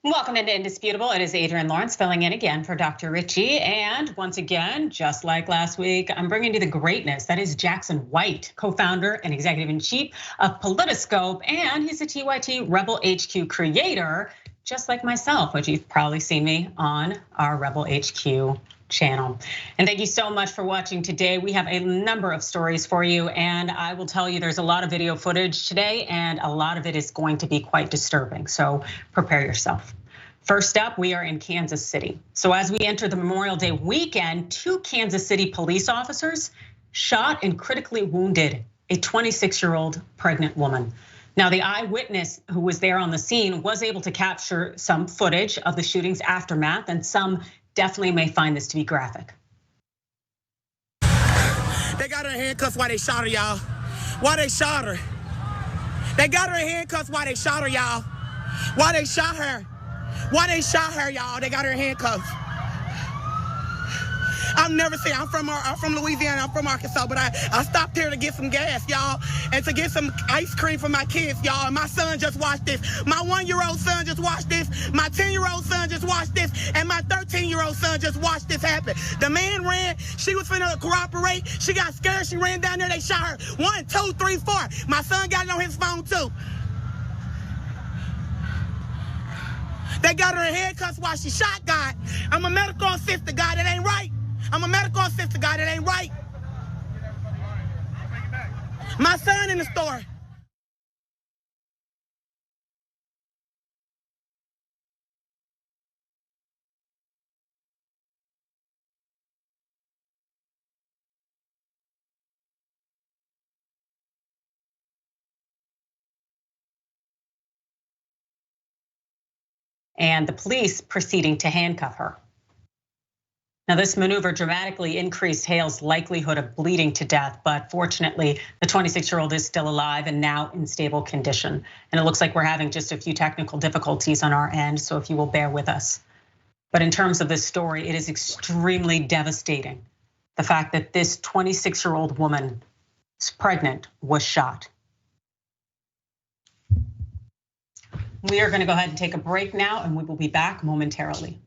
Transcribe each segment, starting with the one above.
Welcome into Indisputable. It is Adrienne Lawrence filling in again for Dr. Ritchie. And once again, just like last week, I'm bringing you the greatness that is Jackson White, co-founder and executive-in-chief of Politoscope. And he's a TYT Rebel HQ creator, just like myself, which you've probably seen me on our Rebel HQ channel. And thank you so much for watching today. We have a number of stories for you, and I will tell you there's a lot of video footage today, and a lot of it is going to be quite disturbing, so prepare yourself. First up, we are in Kansas City. So as we enter the Memorial Day weekend, 2 Kansas City police officers shot and critically wounded a 26-year-old pregnant woman. Now, the eyewitness who was there on the scene was able to capture some footage of the shooting's aftermath, and some definitely may find this to be graphic. They got her in handcuffs while they shot her, y'all. Why they shot her? They got her in handcuffs while they shot her, y'all. Why they shot her? Why they shot her, y'all? They got her in handcuffs. I've never seen. I'm from Louisiana. I'm from Arkansas, but I stopped here to get some gas, y'all, and to get some ice cream for my kids, y'all. And my son just watched this. My 1-year-old son just watched this. My 10-year-old son just watched this, and my 13-year-old son just watched this happen. The man ran. She was finna cooperate. She got scared. She ran down there. They shot her. 1, 2, 3, 4. My son got it on his phone too. They got her in handcuffs while she shot God. I'm a medical assistant, God. It ain't right. I'm a medical assistant, God. It ain't right. My son in the store. And the police proceeding to handcuff her. Now, this maneuver dramatically increased Hale's likelihood of bleeding to death, but fortunately, the 26-year-old is still alive and now in stable condition. And it looks like we're having just a few technical difficulties on our end, so if you will bear with us. But in terms of this story, it is extremely devastating. The fact that this 26-year-old woman is pregnant was shot. We are going to go ahead and take a break now, and we will be back momentarily.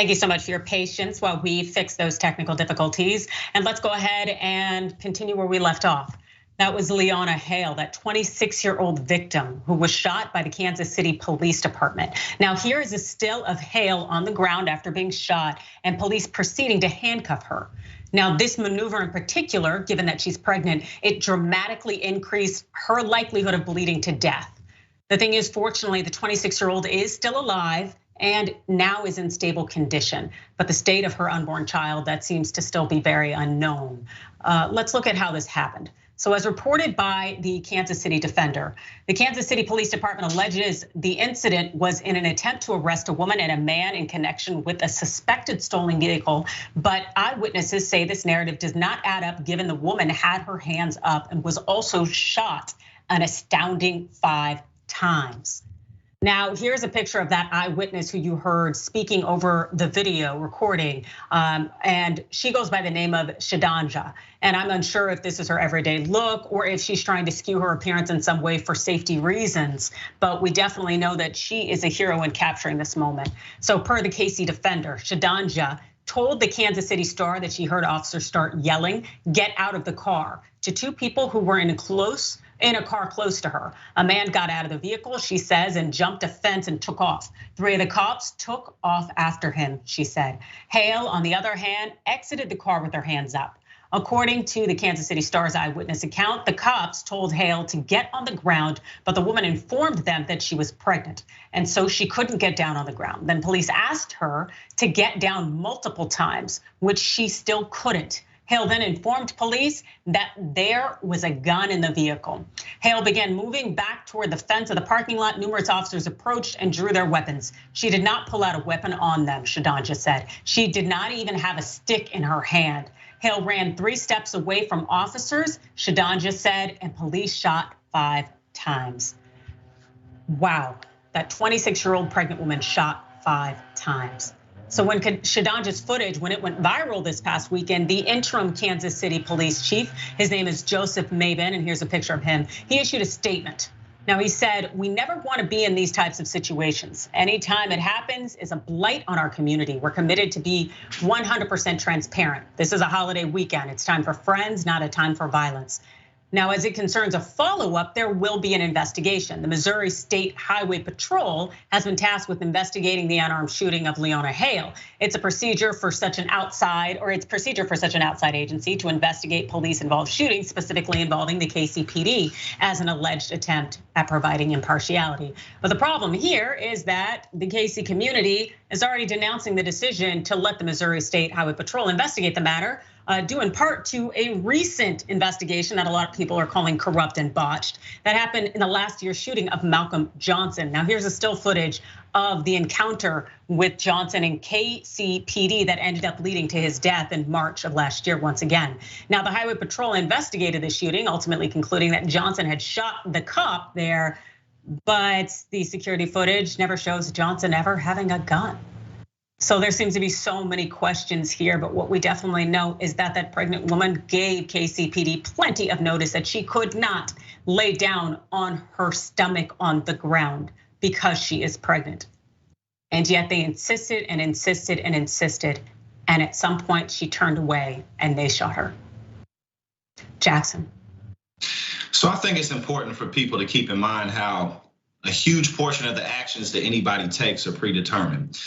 Thank you so much for your patience while we fix those technical difficulties. And let's go ahead and continue where we left off. That was Leona Hale, that 26-year-old victim who was shot by the Kansas City Police Department. Now here is a still of Hale on the ground after being shot and police proceeding to handcuff her. Now this maneuver in particular, given that she's pregnant, it dramatically increased her likelihood of bleeding to death. The thing is, fortunately, the 26-year-old is still alive and now is in stable condition. But the state of her unborn child, that seems to still be very unknown. Let's look at how this happened. So as reported by the Kansas City Defender, the Kansas City Police Department alleges the incident was in an attempt to arrest a woman and a man in connection with a suspected stolen vehicle. But eyewitnesses say this narrative does not add up given the woman had her hands up and was also shot an astounding 5 times. Now, here's a picture of that eyewitness who you heard speaking over the video recording, and she goes by the name of Shadanja. And I'm unsure if this is her everyday look or if she's trying to skew her appearance in some way for safety reasons, but we definitely know that she is a hero in capturing this moment. So per the KC Defender, Shadanja told the Kansas City Star that she heard officers start yelling, "Get out of the car," to 2 people who were in a car close to her. A man got out of the vehicle, she says, and jumped a fence and took off. 3 of the cops took off after him, she said. Hale, on the other hand, exited the car with her hands up. According to the Kansas City Star's eyewitness account, the cops told Hale to get on the ground, but the woman informed them that she was pregnant, and so she couldn't get down on the ground. Then police asked her to get down multiple times, which she still couldn't. Hale then informed police that there was a gun in the vehicle. Hale began moving back toward the fence of the parking lot. Numerous officers approached and drew their weapons. She did not pull out a weapon on them, Shadanja said. She did not even have a stick in her hand. Hale ran 3 steps away from officers, Shadanja said, and police shot 5 times. Wow, that 26-year-old pregnant woman shot 5 times. So when Shadanja's footage, when it went viral this past weekend, the interim Kansas City police chief, his name is Joseph Mabin, and here's a picture of him. He issued a statement. Now he said, "We never want to be in these types of situations. Anytime it happens is a blight on our community. We're committed to be 100% transparent. This is a holiday weekend. It's time for friends, not a time for violence." Now, as it concerns a follow-up, there will be an investigation. The Missouri State Highway Patrol has been tasked with investigating the unarmed shooting of Leona Hale. It's a procedure for such an outside agency to investigate police-involved shootings, specifically involving the KCPD, as an alleged attempt at providing impartiality. But the problem here is that the KC community is already denouncing the decision to let the Missouri State Highway Patrol investigate the matter, due in part to a recent investigation that a lot of people are calling corrupt and botched that happened in the last year's shooting of Malcolm Johnson. Now here's a still footage of the encounter with Johnson and KCPD that ended up leading to his death in March of last year once again. Now the Highway Patrol investigated the shooting, ultimately concluding that Johnson had shot the cop there, but the security footage never shows Johnson ever having a gun. So there seems to be so many questions here, but what we definitely know is that that pregnant woman gave KCPD plenty of notice that she could not lay down on her stomach on the ground because she is pregnant. And yet they insisted and insisted and insisted. And at some point she turned away and they shot her. Jackson. So I think it's important for people to keep in mind how a huge portion of the actions that anybody takes are predetermined.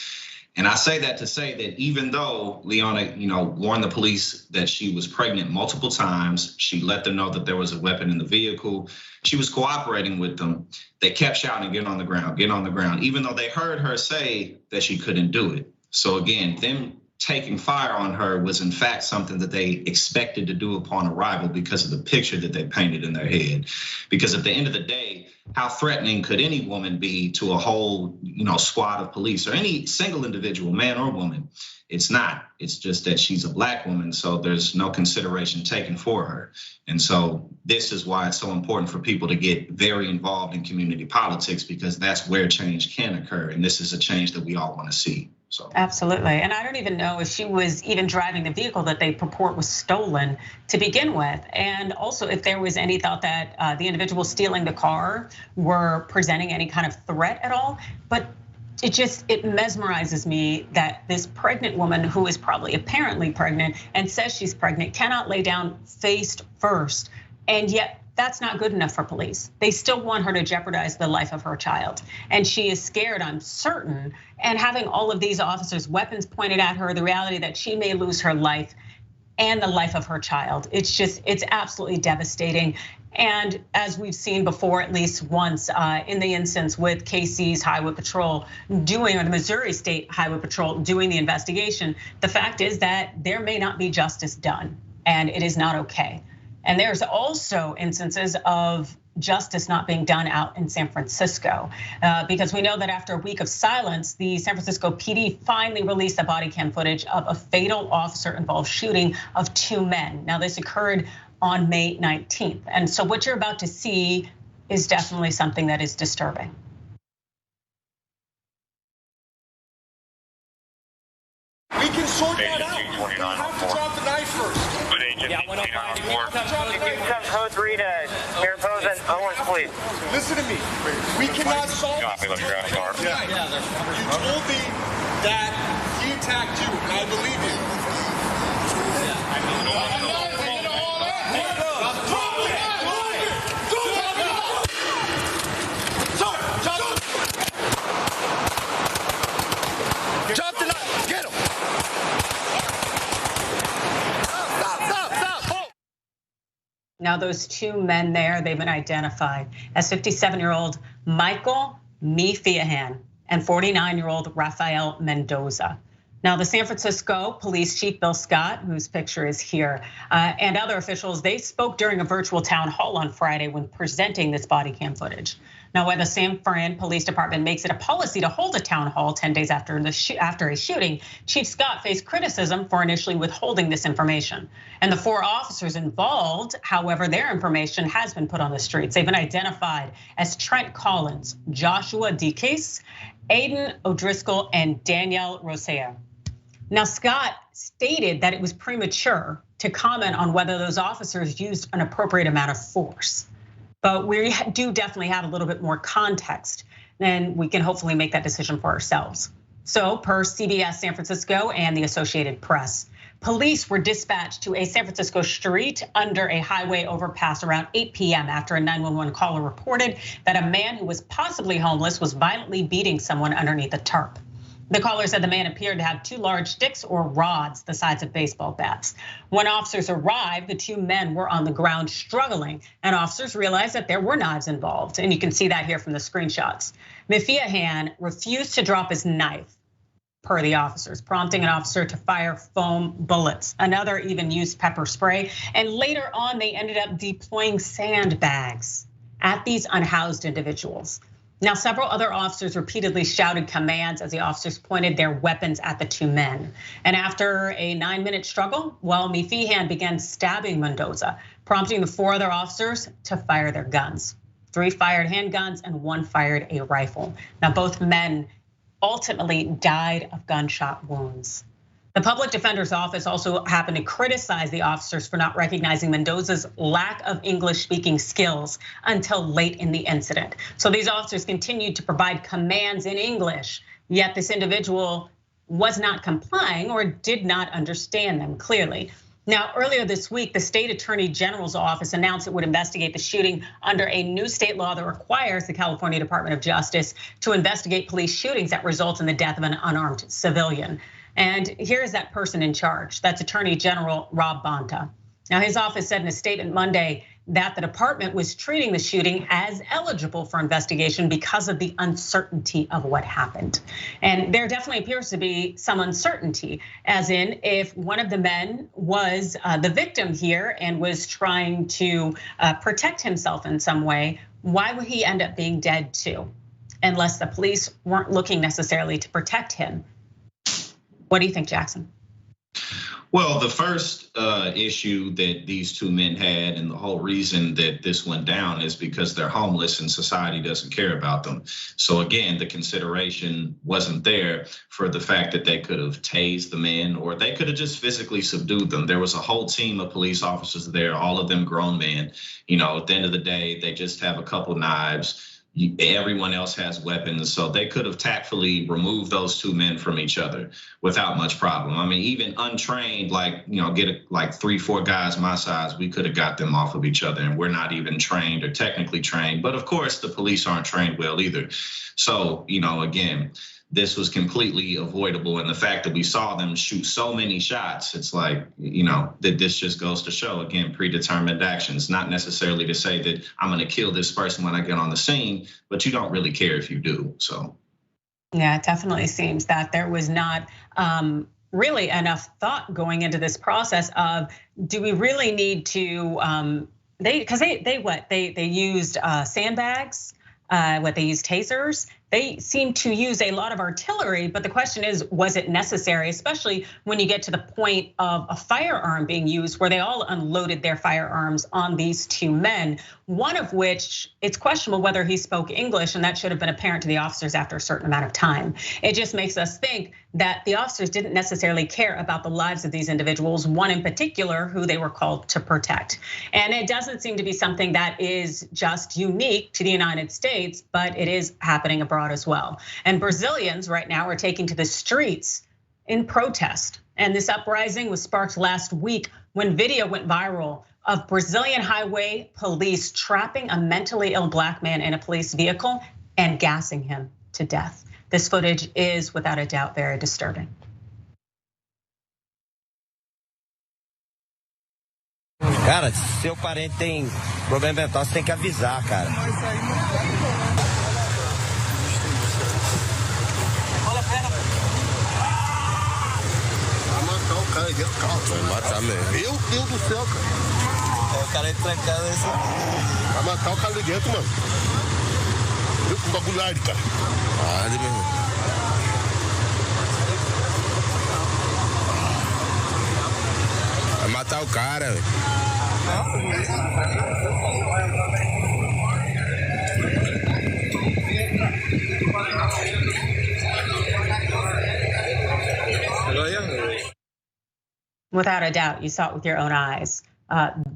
And I say that to say that even though Leona, warned the police that she was pregnant multiple times, she let them know that there was a weapon in the vehicle, she was cooperating with them, they kept shouting, "Get on the ground, get on the ground," even though they heard her say that she couldn't do it. So again, them taking fire on her was in fact something that they expected to do upon arrival because of the picture that they painted in their head. Because at the end of the day, how threatening could any woman be to a whole, squad of police or any single individual, man or woman? It's not. It's just that she's a Black woman, so there's no consideration taken for her. And so this is why it's so important for people to get very involved in community politics, because that's where change can occur. And this is a change that we all want to see. So. Absolutely, and I don't even know if she was even driving the vehicle that they purport was stolen to begin with. And also if there was any thought that the individuals stealing the car were presenting any kind of threat at all. But it mesmerizes me that this pregnant woman who is probably apparently pregnant and says she's pregnant cannot lay down face first. And yet that's not good enough for police. They still want her to jeopardize the life of her child. And she is scared, I'm certain. And having all of these officers' weapons pointed at her, the reality that she may lose her life and the life of her child. It's absolutely devastating. And as we've seen before, at least once in the instance with KC's Highway Patrol or the Missouri State Highway Patrol doing the investigation, the fact is that there may not be justice done, and it is not okay. And there's also instances of justice not being done out in San Francisco, because we know that after a week of silence, the San Francisco PD finally released the body cam footage of a fatal officer-involved shooting of 2 men. Now, this occurred on May 19th. And so what you're about to see is definitely something that is disturbing. We can sort that out. You have to drop the knife first. Yeah, 105. If you can come code 3 to Mariposa and Owens, please. Listen to me. We cannot solve this. You told me that he attacked you, and I believe you. Drop the knife. Get him. Now those 2 men there, they've been identified as 57-year-old Michael Mefiahan and 49-year-old Rafael Mendoza. Now the San Francisco Police Chief Bill Scott, whose picture is here, and other officials, they spoke during a virtual town hall on Friday when presenting this body cam footage. Now, whether San Fran Police Department makes it a policy to hold a town hall 10 days after a shooting, Chief Scott faced criticism for initially withholding this information. And the 4 officers involved, however, their information has been put on the streets. They've been identified as Trent Collins, Joshua Decase, Aiden O'Driscoll, and Danielle Rosea. Now, Scott stated that it was premature to comment on whether those officers used an appropriate amount of force. But we do definitely have a little bit more context, then we can hopefully make that decision for ourselves. So per CBS San Francisco and the Associated Press, police were dispatched to a San Francisco street under a highway overpass around 8 p.m. after a 911 caller reported that a man who was possibly homeless was violently beating someone underneath a tarp. The caller said the man appeared to have 2 large sticks or rods the size of baseball bats. When officers arrived, the 2 men were on the ground struggling, and officers realized that there were knives involved. And you can see that here from the screenshots. Mefiahan refused to drop his knife, per the officers, prompting an officer to fire foam bullets. Another even used pepper spray. And later on, they ended up deploying sandbags at these unhoused individuals. Now, several other officers repeatedly shouted commands as the officers pointed their weapons at the 2 men. And after a 9-minute struggle, Mefiahan began stabbing Mendoza, prompting the 4 other officers to fire their guns. 3 fired handguns and 1 fired a rifle. Now, both men ultimately died of gunshot wounds. The public defender's office also happened to criticize the officers for not recognizing Mendoza's lack of English speaking skills until late in the incident. So these officers continued to provide commands in English, yet this individual was not complying or did not understand them clearly. Now, earlier this week, the state attorney general's office announced it would investigate the shooting under a new state law that requires the California Department of Justice to investigate police shootings that result in the death of an unarmed civilian. And here is that person in charge. That's Attorney General Rob Bonta. Now, his office said in a statement Monday that the department was treating the shooting as eligible for investigation because of the uncertainty of what happened. And there definitely appears to be some uncertainty, as in if one of the men was the victim here and was trying to protect himself in some way, why would he end up being dead too? Unless the police weren't looking necessarily to protect him. What do you think, Jackson? Well, the first issue that these 2 men had, and the whole reason that this went down, is because they're homeless and society doesn't care about them. So again, the consideration wasn't there for the fact that they could have tased the men or they could have just physically subdued them. There was a whole team of police officers there, all of them grown men. At the end of the day, they just have a couple knives. everyone else has weapons, so they could have tactfully removed those two men from each other without much problem. I mean, even untrained, get 3-4 guys my size, we could have got them off of each other, and we're not even trained or technically trained. But of course, the police aren't trained well either. So, again, this was completely avoidable. And the fact that we saw them shoot so many shots, it's like, that this just goes to show, again, predetermined actions, not necessarily to say that I'm going to kill this person when I get on the scene, but you don't really care if you do, so. Yeah, it definitely seems that there was not really enough thought going into this process of, do we really need to, they used sandbags, they used tasers. They seem to use a lot of artillery, but the question is, was it necessary, especially when you get to the point of a firearm being used where they all unloaded their firearms on these two men, one of which it's questionable whether he spoke English, and that should have been apparent to the officers after a certain amount of time. It just makes us think that the officers didn't necessarily care about the lives of these individuals, one in particular who they were called to protect. And it doesn't seem to be something that is just unique to the United States, but it is happening abroad as well. And Brazilians right now are taking to the streets in protest. And this uprising was sparked last week when video went viral of Brazilian highway police trapping a mentally ill black man in a police vehicle and gassing him to death. This footage is without a doubt very disturbing. Cara, se seu parente tem problema mental, você tem que avisar, cara. Cara dentro do carro. Vai matar mesmo. Meu Deus do céu, cara. O cara é trancado nesse. Vai matar o cara ali dentro, mano. Viu com bagulho arde, cara. Arde, meu irmão. Vai matar o cara, velho. Without a doubt, you saw it with your own eyes.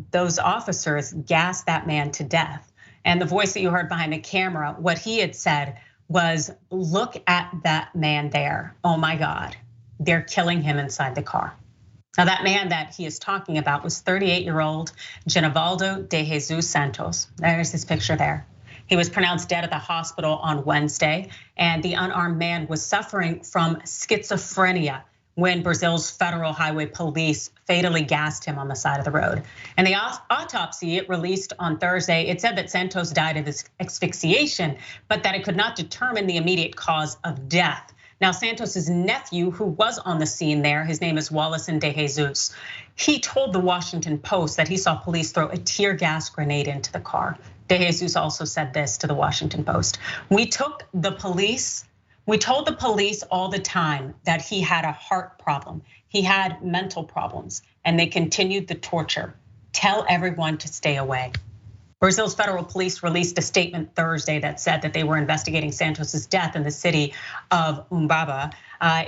Those officers gassed that man to death. And the voice that you heard behind the camera, what he had said was, look at that man there. Oh my God, they're killing him inside the car. Now that man that he is talking about was 38-year-old Genivaldo de Jesus Santos. There's his picture there. He was pronounced dead at the hospital on Wednesday, and the unarmed man was suffering from schizophrenia when Brazil's federal highway police fatally gassed him on the side of the road. And the autopsy it released on Thursday, it said that Santos died of asphyxiation, but that it could not determine the immediate cause of death. Now, Santos's nephew, who was on the scene there, his name is Wallison de Jesus. He told the Washington Post that he saw police throw a tear gas grenade into the car. De Jesus also said this to the Washington Post. We told the police all the time that he had a heart problem. He had mental problems, and they continued the torture. Tell everyone to stay away. Brazil's federal police released a statement Thursday that said that they were investigating Santos's death in the city of Umbaba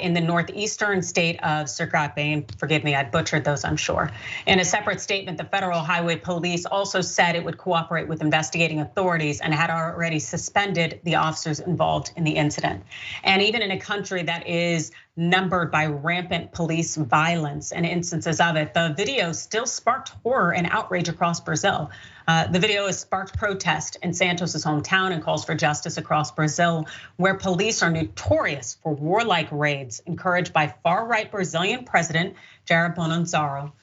in the northeastern state of Sergipe. And forgive me, I butchered those, I'm sure. In a separate statement, the federal highway police also said it would cooperate with investigating authorities and had already suspended the officers involved in the incident. And even in a country that is numbered by rampant police violence and instances of it, the video still sparked horror and outrage across Brazil. The video has sparked protest in Santos's hometown and calls for justice across Brazil, where police are notorious for warlike raids encouraged by far-right Brazilian President Jair Bolsonaro,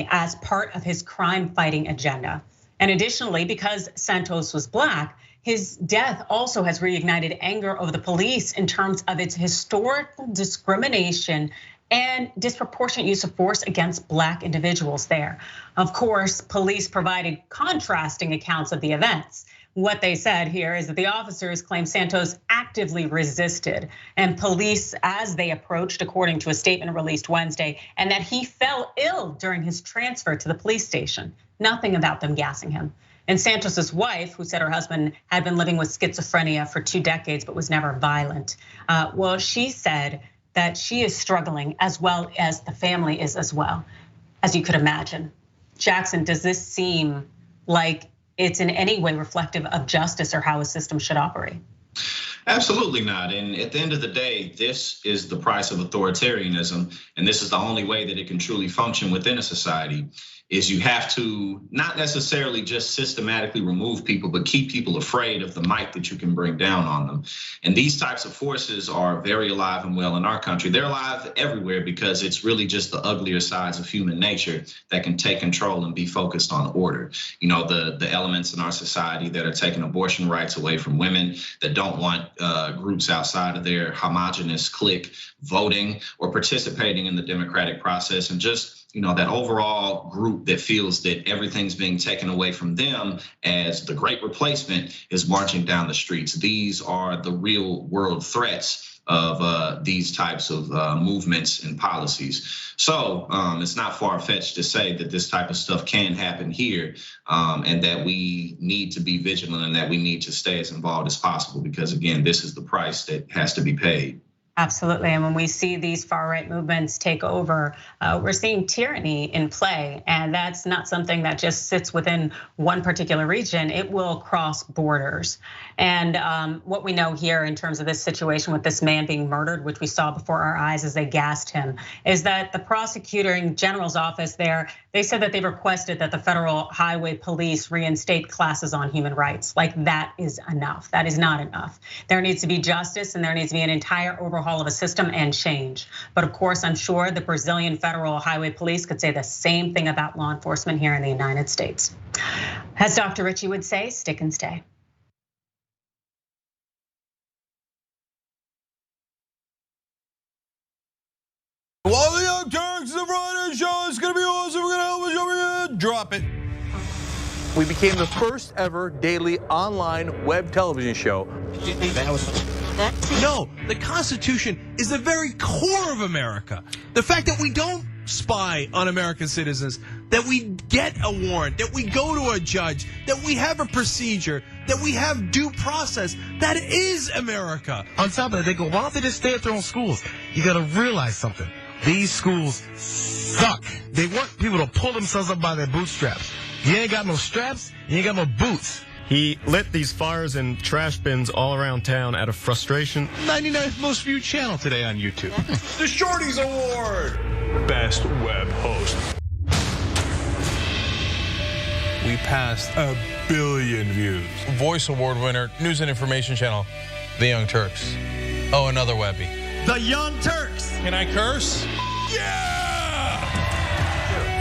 as part of his crime-fighting agenda. And additionally, because Santos was black, his death also has reignited anger of the police in terms of its historical discrimination and disproportionate use of force against black individuals there. Of course, police provided contrasting accounts of the events. What they said here is that the officers claim Santos actively resisted, and police, as they approached, according to a statement released Wednesday, and that he fell ill during his transfer to the police station. Nothing about them gassing him. And Santos's wife, who said her husband had been living with schizophrenia for 2 decades but was never violent, well, she said that she is struggling as well as the family is as well, as you could imagine. Jackson, does this seem like it's in any way reflective of justice or how a system should operate. Absolutely not. And at the end of the day, this is the price of authoritarianism. And this is the only way that it can truly function within a society, is you have to not necessarily just systematically remove people, but keep people afraid of the might that you can bring down on them. And these types of forces are very alive and well in our country. They're alive everywhere because it's really just the uglier sides of human nature that can take control and be focused on order. You know, the elements in our society that are taking abortion rights away from women, that don't want groups outside of their homogenous clique voting or participating in the democratic process, and just, you know, that overall group that feels that everything's being taken away from them as the great replacement is marching down the streets. These are the real world threats of these types of movements and policies. So it's not far-fetched to say that this type of stuff can happen here, and that we need to be vigilant and that we need to stay as involved as possible, because again, this is the price that has to be paid. Absolutely, and when we see these far-right movements take over, we're seeing tyranny in play, and that's not something that just sits within one particular region. It will cross borders. And what we know here in terms of this situation with this man being murdered, which we saw before our eyes as they gassed him, is that the prosecuting general's office there, they said that they requested that the federal highway police reinstate classes on human rights. Like, that is enough. That is not enough. There needs to be justice, and there needs to be an entire overhaul of a system and change. But of course, I'm sure the Brazilian Federal Highway Police could say the same thing about law enforcement here in the United States. As Dr. Ritchie would say, stick and stay. Well, the Young Turks, the Friday show is gonna be awesome. We're gonna help us over here. Drop it. We became the first ever daily online web television show. No, the Constitution is the very core of America. The fact that we don't spy on American citizens, that we get a warrant, that we go to a judge, that we have a procedure, that we have due process, that is America. On top of that, they go, why don't they just stay at their own schools? You gotta realize something. These schools suck. They want people to pull themselves up by their bootstraps. You ain't got no straps, you ain't got no boots. He lit these fires in trash bins all around town out of frustration. 99th most viewed channel today on YouTube. The Shorties Award. Best web host. We passed 1 billion views. Voice Award winner, news and information channel, The Young Turks. Oh, another Webby. The Young Turks. Can I curse? Yeah!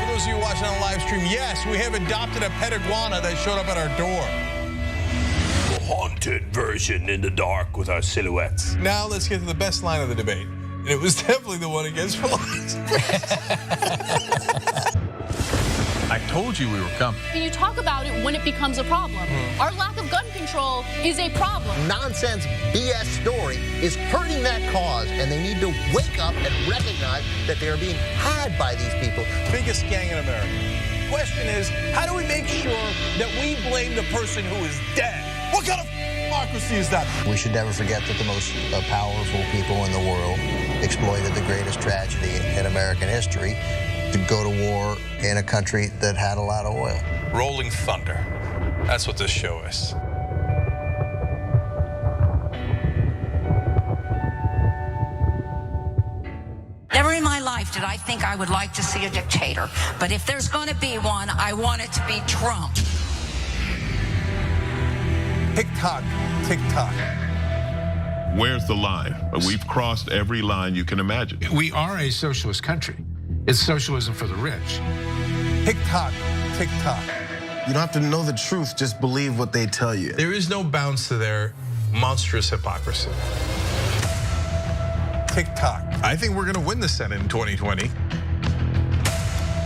For those of you watching on live stream, yes, we have adopted a pet iguana that showed up at our door. Haunted version in the dark with our silhouettes. Now let's get to the best line of the debate. And it was definitely the one against philosophy. I told you we were coming. You talk about it when it becomes a problem. Our lack of gun control is a problem. Nonsense BS story is hurting that cause, and they need to wake up and recognize that they are being had by these people. Biggest gang in America. Question is, how do we make sure that we blame the person who is dead? What kind of democracy is that? We should never forget that the most powerful people in the world exploited the greatest tragedy in American history to go to war in a country that had a lot of oil. Rolling thunder. That's what this show is. Never in my life did I think I would like to see a dictator. But if there's going to be one, I want it to be Trump. Tick-tock, tick-tock. Where's the line? We've crossed every line you can imagine. We are a socialist country. It's socialism for the rich. Tick-tock, tick-tock. You don't have to know the truth, just believe what they tell you. There is no bounds to their monstrous hypocrisy. Tick-tock. I think we're gonna win the Senate in 2020.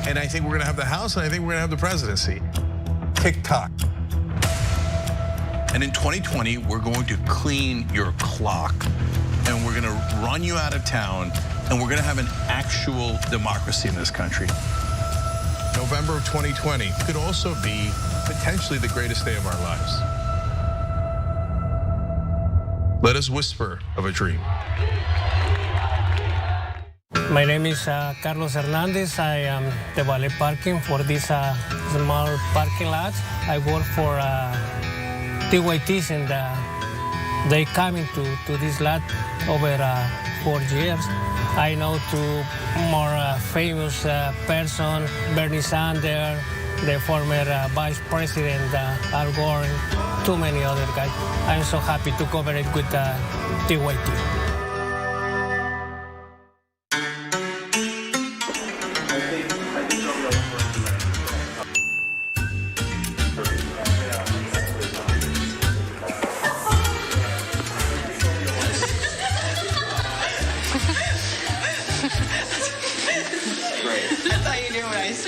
And I think we're gonna have the House, and I think we're gonna have the presidency. Tick-tock. And in 2020, we're going to clean your clock, and we're gonna run you out of town, and we're gonna have an actual democracy in this country. November of 2020 could also be potentially the greatest day of our lives. Let us whisper of a dream. My name is Carlos Hernandez. I am the valet parking for this small parking lot. I work for TYTs, and they coming to this lot over 4 years. I know two more famous person, Bernie Sanders, the former Vice President Al Gore, and too many other guys. I'm so happy to cover it with TYT.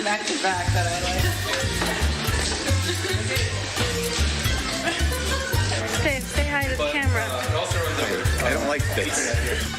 Back to back that I like. Say hi to the camera. I don't like face.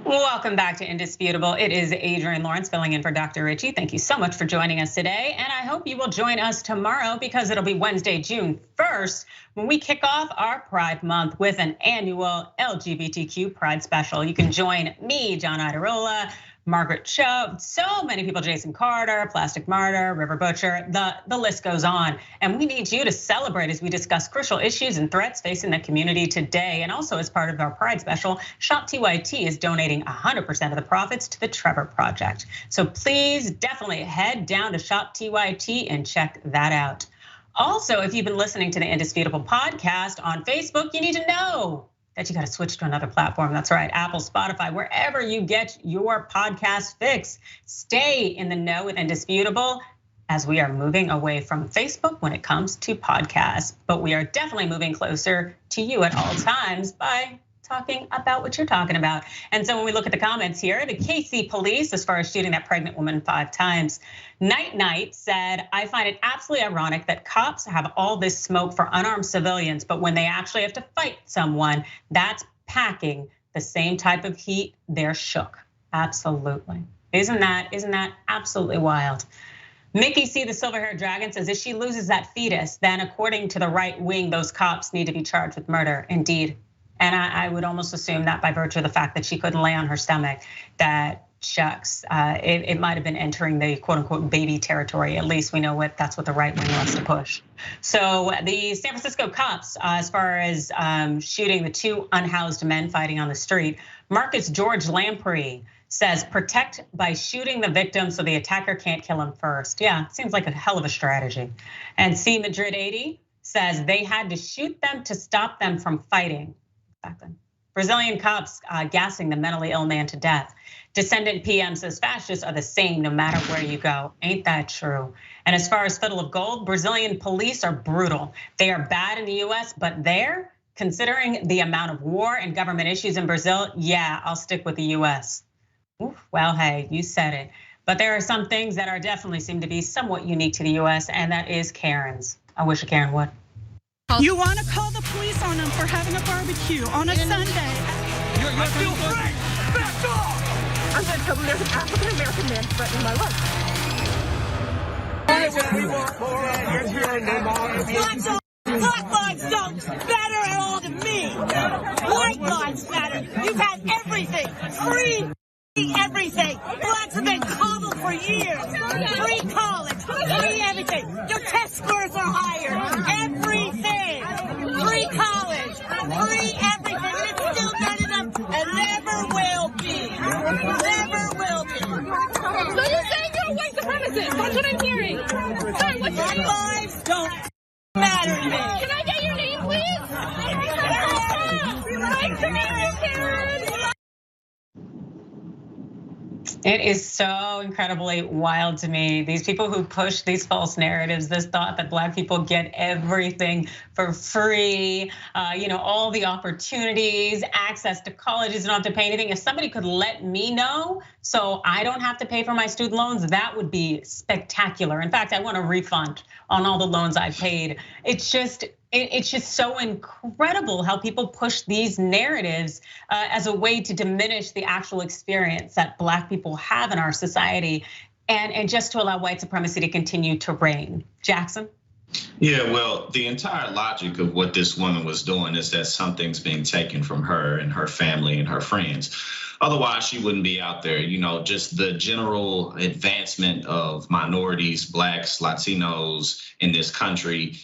Welcome back to Indisputable. It is Adrienne Lawrence filling in for Dr. Richie. Thank you so much for joining us today. And I hope you will join us tomorrow because it'll be Wednesday, June 1st, when we kick off our Pride Month with an annual LGBTQ Pride special. You can join me, John Idarola, Margaret Cho, so many people, Jason Carter, Plastic Martyr, River Butcher, the list goes on. And we need you to celebrate as we discuss crucial issues and threats facing the community today. And also as part of our Pride special, Shop TYT is donating 100% of the profits to the Trevor Project. So please definitely head down to Shop TYT and check that out. Also, if you've been listening to the Indisputable podcast on Facebook, you need to know that you got to switch to another platform. That's right, Apple, Spotify, wherever you get your podcast fix. Stay in the know with Indisputable as we are moving away from Facebook when it comes to podcasts. But we are definitely moving closer to you at all times by talking about what you're talking about. And so when we look at the comments here, the KC police, as far as shooting that pregnant woman 5 times, Night said, I find it absolutely ironic that cops have all this smoke for unarmed civilians, but when they actually have to fight someone, that's packing the same type of heat, they're shook. Absolutely. Isn't that absolutely wild? Mickey C, the silver-haired dragon, says if she loses that fetus, then according to the right wing, those cops need to be charged with murder. Indeed. And I would almost assume that by virtue of the fact that she couldn't lay on her stomach, that shucks, it might have been entering the quote unquote baby territory. At least we know that's what the right wing wants to push. So the San Francisco cops, as far as shooting the 2 unhoused men fighting on the street, Marcus George Lamprey says protect by shooting the victim so the attacker can't kill him first. Yeah, seems like a hell of a strategy. And C Madrid 80 says they had to shoot them to stop them from fighting. Brazilian cops gassing the mentally ill man to death. Descendant PM says fascists are the same no matter where you go. Ain't that true? And as far as Fiddle of Gold, Brazilian police are brutal. They are bad in the US, but there, considering the amount of war and government issues in Brazil, yeah, I'll stick with the US. Oof, well, hey, you said it. But there are some things that are definitely seem to be somewhat unique to the US, and that is Karens. I wish a Karen would. You want to call the police on them for having a barbecue on a Sunday? You're still free! Back off! I'm going to tell them there's an African-American man threatening my life. Black lives don't matter at all to me. White lives matter. You've had everything. Free everything. Blacks have been coddled for years. Free college. Free everything. Your test scores are higher. Everything. Free college. Free everything. And it's still not enough. And never will be. Never will be. So you're saying you're a white supremacist? That's what I'm hearing. Sorry, what's your name? Black lives don't matter to me. Can I get your name, please? Nice to meet you, Karen. It is so incredibly wild to me. These people who push these false narratives, this thought that Black people get everything for free, all the opportunities, access to colleges, don't have to pay anything. If somebody could let me know so I don't have to pay for my student loans, that would be spectacular. In fact, I want a refund on all the loans I paid. It's just so incredible how people push these narratives as a way to diminish the actual experience that Black people have in our society, and just to allow white supremacy to continue to reign. Jackson? Yeah, well, the entire logic of what this woman was doing is that something's being taken from her and her family and her friends. Otherwise, she wouldn't be out there. Just the general advancement of minorities, Blacks, Latinos in this country,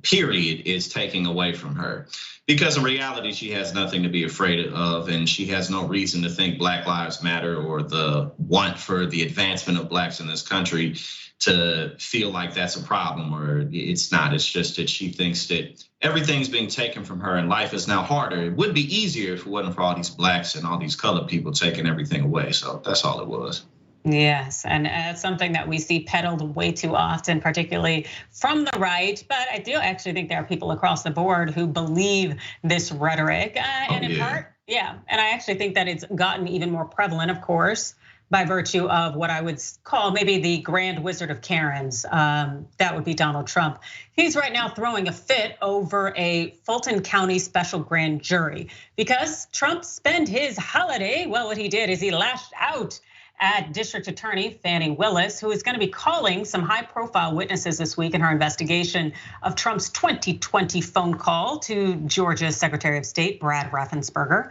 period, is taking away from her. Because in reality, she has nothing to be afraid of, and she has no reason to think Black Lives Matter or the want for the advancement of Blacks in this country to feel like that's a problem, or it's not. It's just that she thinks that everything's being taken from her and life is now harder. It would be easier if it wasn't for all these Blacks and all these colored people taking everything away. So that's all it was. Yes, and it's something that we see peddled way too often, particularly from the right. But I do actually think there are people across the board who believe this rhetoric, and in part, and I actually think that it's gotten even more prevalent, of course, by virtue of what I would call maybe the grand wizard of Karens. That would be Donald Trump. He's right now throwing a fit over a Fulton County special grand jury because Trump spent his holiday. Well, what he did is he lashed out at District Attorney Fani Willis, who is going to be calling some high-profile witnesses this week in her investigation of Trump's 2020 phone call to Georgia's Secretary of State, Brad Raffensperger,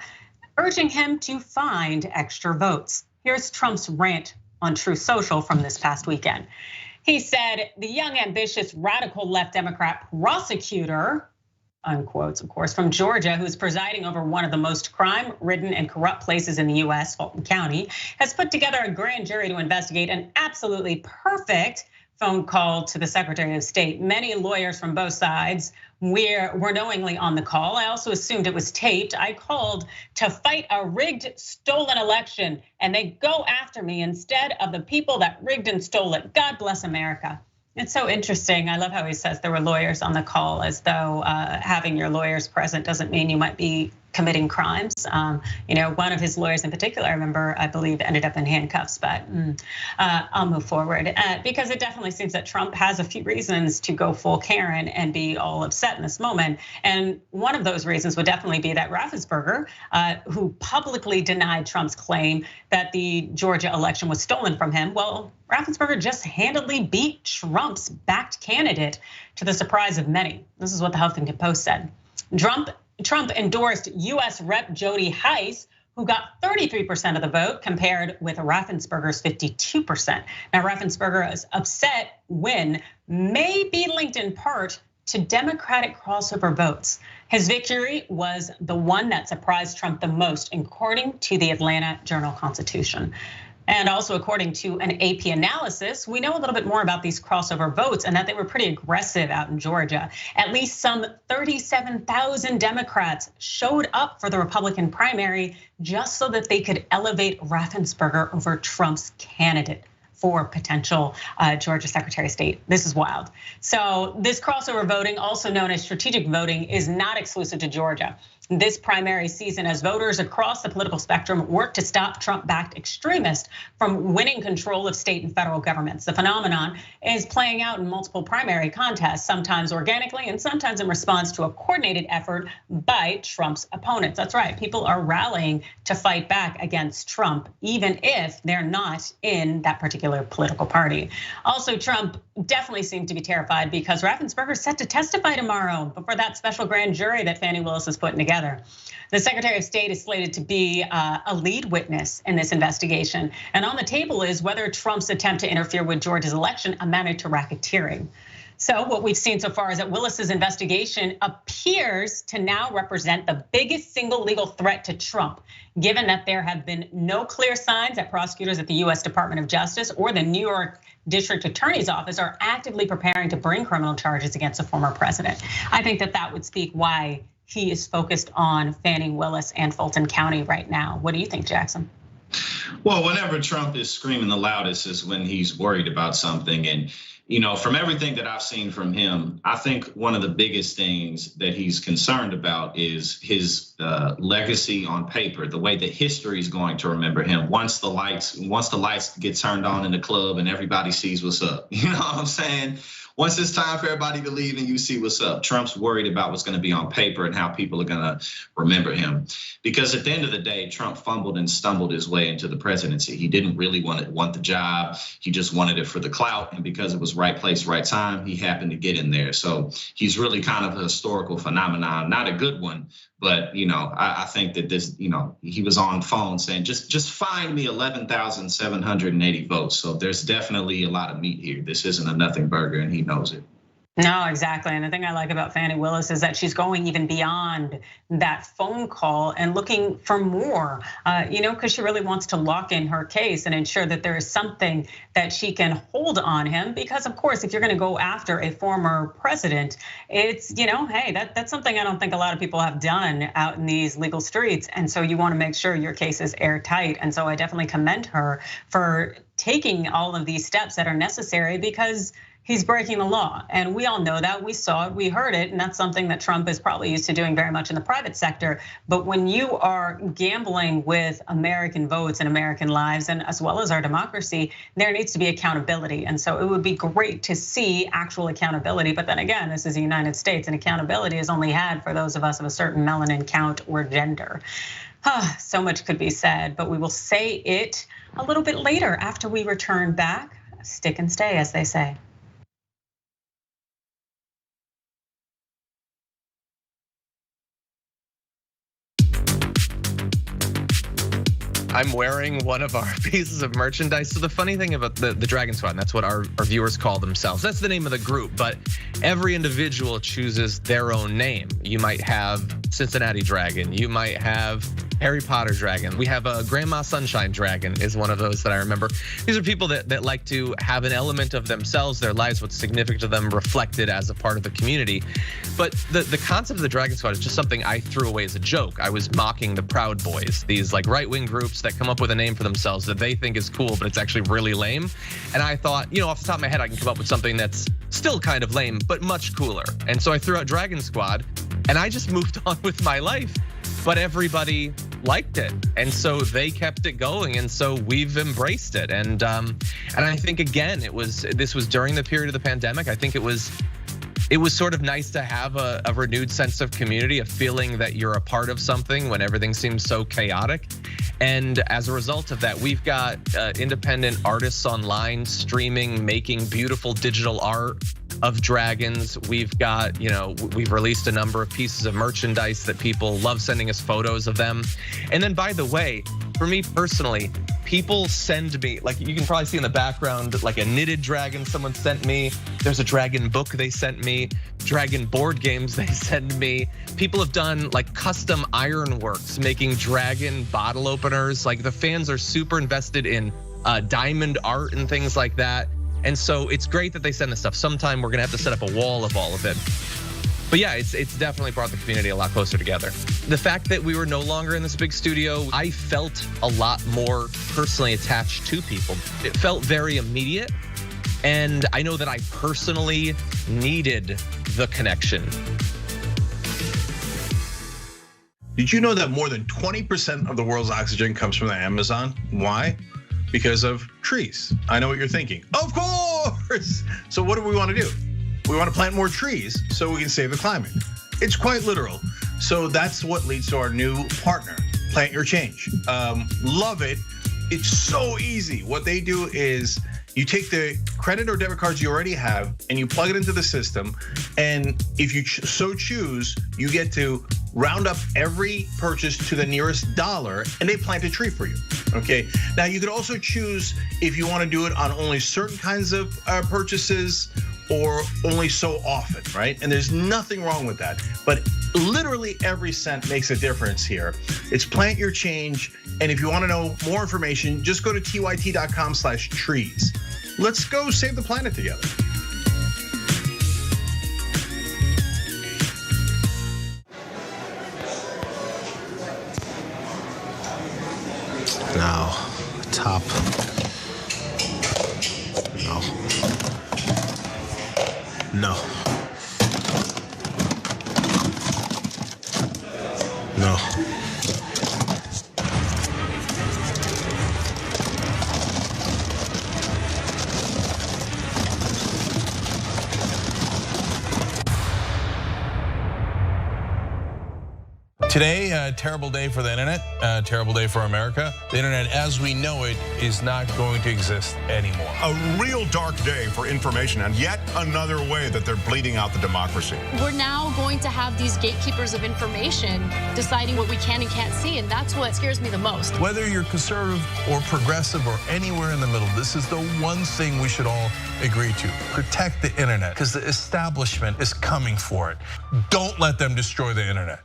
urging him to find extra votes. Here's Trump's rant on Truth Social from this past weekend. He said, the young, ambitious, radical left Democrat prosecutor, unquotes, of course, from Georgia, who's presiding over one of the most crime-ridden and corrupt places in the US, Fulton County, has put together a grand jury to investigate an absolutely perfect phone call to the Secretary of State. Many lawyers from both sides were knowingly on the call. I also assumed it was taped. I called to fight a rigged, stolen election, and they go after me instead of the people that rigged and stole it. God bless America. It's so interesting. I love how he says there were lawyers on the call, as though having your lawyers present doesn't mean you might be committing crimes. One of his lawyers in particular, I believe, ended up in handcuffs, but I'll move forward because it definitely seems that Trump has a few reasons to go full Karen and be all upset in this moment. And one of those reasons would definitely be that Raffensperger, who publicly denied Trump's claim that the Georgia election was stolen from him. Well, Raffensperger just handily beat Trump's backed candidate to the surprise of many. This is what the Huffington Post said. Trump endorsed US Rep. Jody Hice, who got 33% of the vote compared with Raffensperger's 52%. Now, Raffensperger's upset win may be linked in part to Democratic crossover votes. His victory was the one that surprised Trump the most, according to the Atlanta Journal-Constitution. And also, according to an AP analysis, we know a little bit more about these crossover votes and that they were pretty aggressive out in Georgia. At least some 37,000 Democrats showed up for the Republican primary just so that they could elevate Raffensperger over Trump's candidate for potential Georgia Secretary of State. This is wild. So this crossover voting, also known as strategic voting, is not exclusive to Georgia. This primary season, as voters across the political spectrum work to stop Trump-backed extremists from winning control of state and federal governments. The phenomenon is playing out in multiple primary contests, sometimes organically and sometimes in response to a coordinated effort by Trump's opponents. That's right, people are rallying to fight back against Trump, even if they're not in that particular political party. Also, Trump definitely seemed to be terrified because Raffensperger is set to testify tomorrow before that special grand jury that Fani Willis is putting together. The Secretary of State is slated to be a lead witness in this investigation. And on the table is whether Trump's attempt to interfere with Georgia's election amounted to racketeering. So what we've seen so far is that Willis's investigation appears to now represent the biggest single legal threat to Trump, given that there have been no clear signs that prosecutors at the US Department of Justice or the New York District Attorney's Office are actively preparing to bring criminal charges against a former president. I think that would speak why he is focused on Fani Willis and Fulton County right now. What do you think, Jackson? Well, whenever Trump is screaming the loudest is when he's worried about something. And, from everything that I've seen from him, I think one of the biggest things that he's concerned about is his legacy on paper, the way that history is going to remember him once the lights get turned on in the club and everybody sees what's up. You know what I'm saying? Once it's time for everybody to leave and you see what's up, Trump's worried about what's going to be on paper and how people are going to remember him. Because at the end of the day, Trump fumbled and stumbled his way into the presidency. He didn't really want the job. He just wanted it for the clout. And because it was right place, right time, he happened to get in there. So he's really kind of a historical phenomenon, not a good one. But, I think that this, he was on phone saying, just find me 11,780 votes. So there's definitely a lot of meat here. This isn't a nothing burger, and he knows it. No, exactly. And the thing I like about Fani Willis is that she's going even beyond that phone call and looking for more, because she really wants to lock in her case and ensure that there is something that she can hold on him. Because, of course, if you're going to go after a former president, it's, hey, that's something I don't think a lot of people have done out in these legal streets. And so you want to make sure your case is airtight. And so I definitely commend her for taking all of these steps that are necessary, because he's breaking the law. And we all know that. We saw it, we heard it, and that's something that Trump is probably used to doing very much in the private sector. But when you are gambling with American votes and American lives, and as well as our democracy, there needs to be accountability. And so it would be great to see actual accountability. But then again, this is the United States, and accountability is only had for those of us of a certain melanin count or gender. So much could be said, but we will say it a little bit later after we return back. Stick and stay, as they say. I'm wearing one of our pieces of merchandise. So the funny thing about the Dragon Squad, and that's what our viewers call themselves. That's the name of the group, but every individual chooses their own name. You might have Cincinnati Dragon. You might have Harry Potter Dragon. We have a Grandma Sunshine Dragon is one of those that I remember. These are people that like to have an element of themselves, their lives, what's significant to them reflected as a part of the community. But the concept of the Dragon Squad is just something I threw away as a joke. I was mocking the Proud Boys, these like right-wing groups that come up with a name for themselves that they think is cool, but it's actually really lame. And I thought, off the top of my head, I can come up with something that's still kind of lame, but much cooler. And so I threw out Dragon Squad, and I just moved on with my life. But everybody liked it, and so they kept it going, and so we've embraced it. And I think again, this was during the period of the pandemic. I think it was sort of nice to have a renewed sense of community, a feeling that you're a part of something when everything seems so chaotic. And as a result of that, we've got independent artists online streaming, making beautiful digital art of dragons. We've got, we've released a number of pieces of merchandise that people love sending us photos of them. And then, by the way, for me personally, people send me, like you can probably see in the background, like a knitted dragon someone sent me. There's a dragon book they sent me, dragon board games they send me. People have done like custom ironworks, making dragon bottle openers. Like the fans are super invested in diamond art and things like that. And so it's great that they send this stuff. Sometime we're gonna have to set up a wall of all of it. But yeah, it's definitely brought the community a lot closer together. The fact that we were no longer in this big studio, I felt a lot more personally attached to people. It felt very immediate. And I know that I personally needed the connection. Did you know that more than 20% of the world's oxygen comes from the Amazon? Why? Because of trees. I know what you're thinking. Of course! So what do we want to do? We want to plant more trees so we can save the climate. It's quite literal. So that's what leads to our new partner, Plant Your Change. Love it. It's so easy. What they do is you take the credit or debit cards you already have and you plug it into the system. And if you so choose, you get to round up every purchase to the nearest dollar and they plant a tree for you, okay? Now you could also choose if you wanna do it on only certain kinds of purchases or only so often, right? And there's nothing wrong with that. But literally every cent makes a difference here. It's Plant Your Change. And if you wanna know more information, just go to tyt.com/trees. Let's go save the planet together. Now, top. No. No. Today, a terrible day for the internet, a terrible day for America. The internet as we know it is not going to exist anymore. A real dark day for information, and yet another way that they're bleeding out the democracy. We're now going to have these gatekeepers of information deciding what we can and can't see, and that's what scares me the most. Whether you're conservative or progressive or anywhere in the middle, this is the one thing we should all agree to. Protect the internet, because the establishment is coming for it. Don't let them destroy the internet.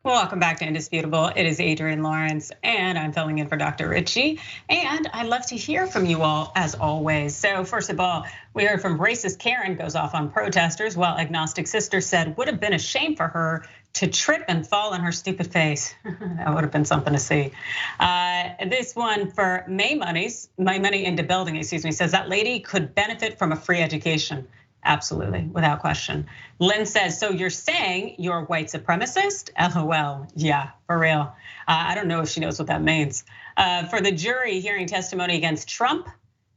Welcome back to Indisputable. It is Adrienne Lawrence, and I'm filling in for Dr. Richie. And I'd love to hear from you all, as always. So first of all, we heard from racist Karen goes off on protesters, while agnostic sister said would have been a shame for her to trip and fall on her stupid face. That would have been something to see. This one for My Money Into Building, excuse me, says that lady could benefit from a free education. Absolutely, without question. Lynn says, so you're saying you're a white supremacist? LOL, yeah, for real. I don't know if she knows what that means. For the jury hearing testimony against Trump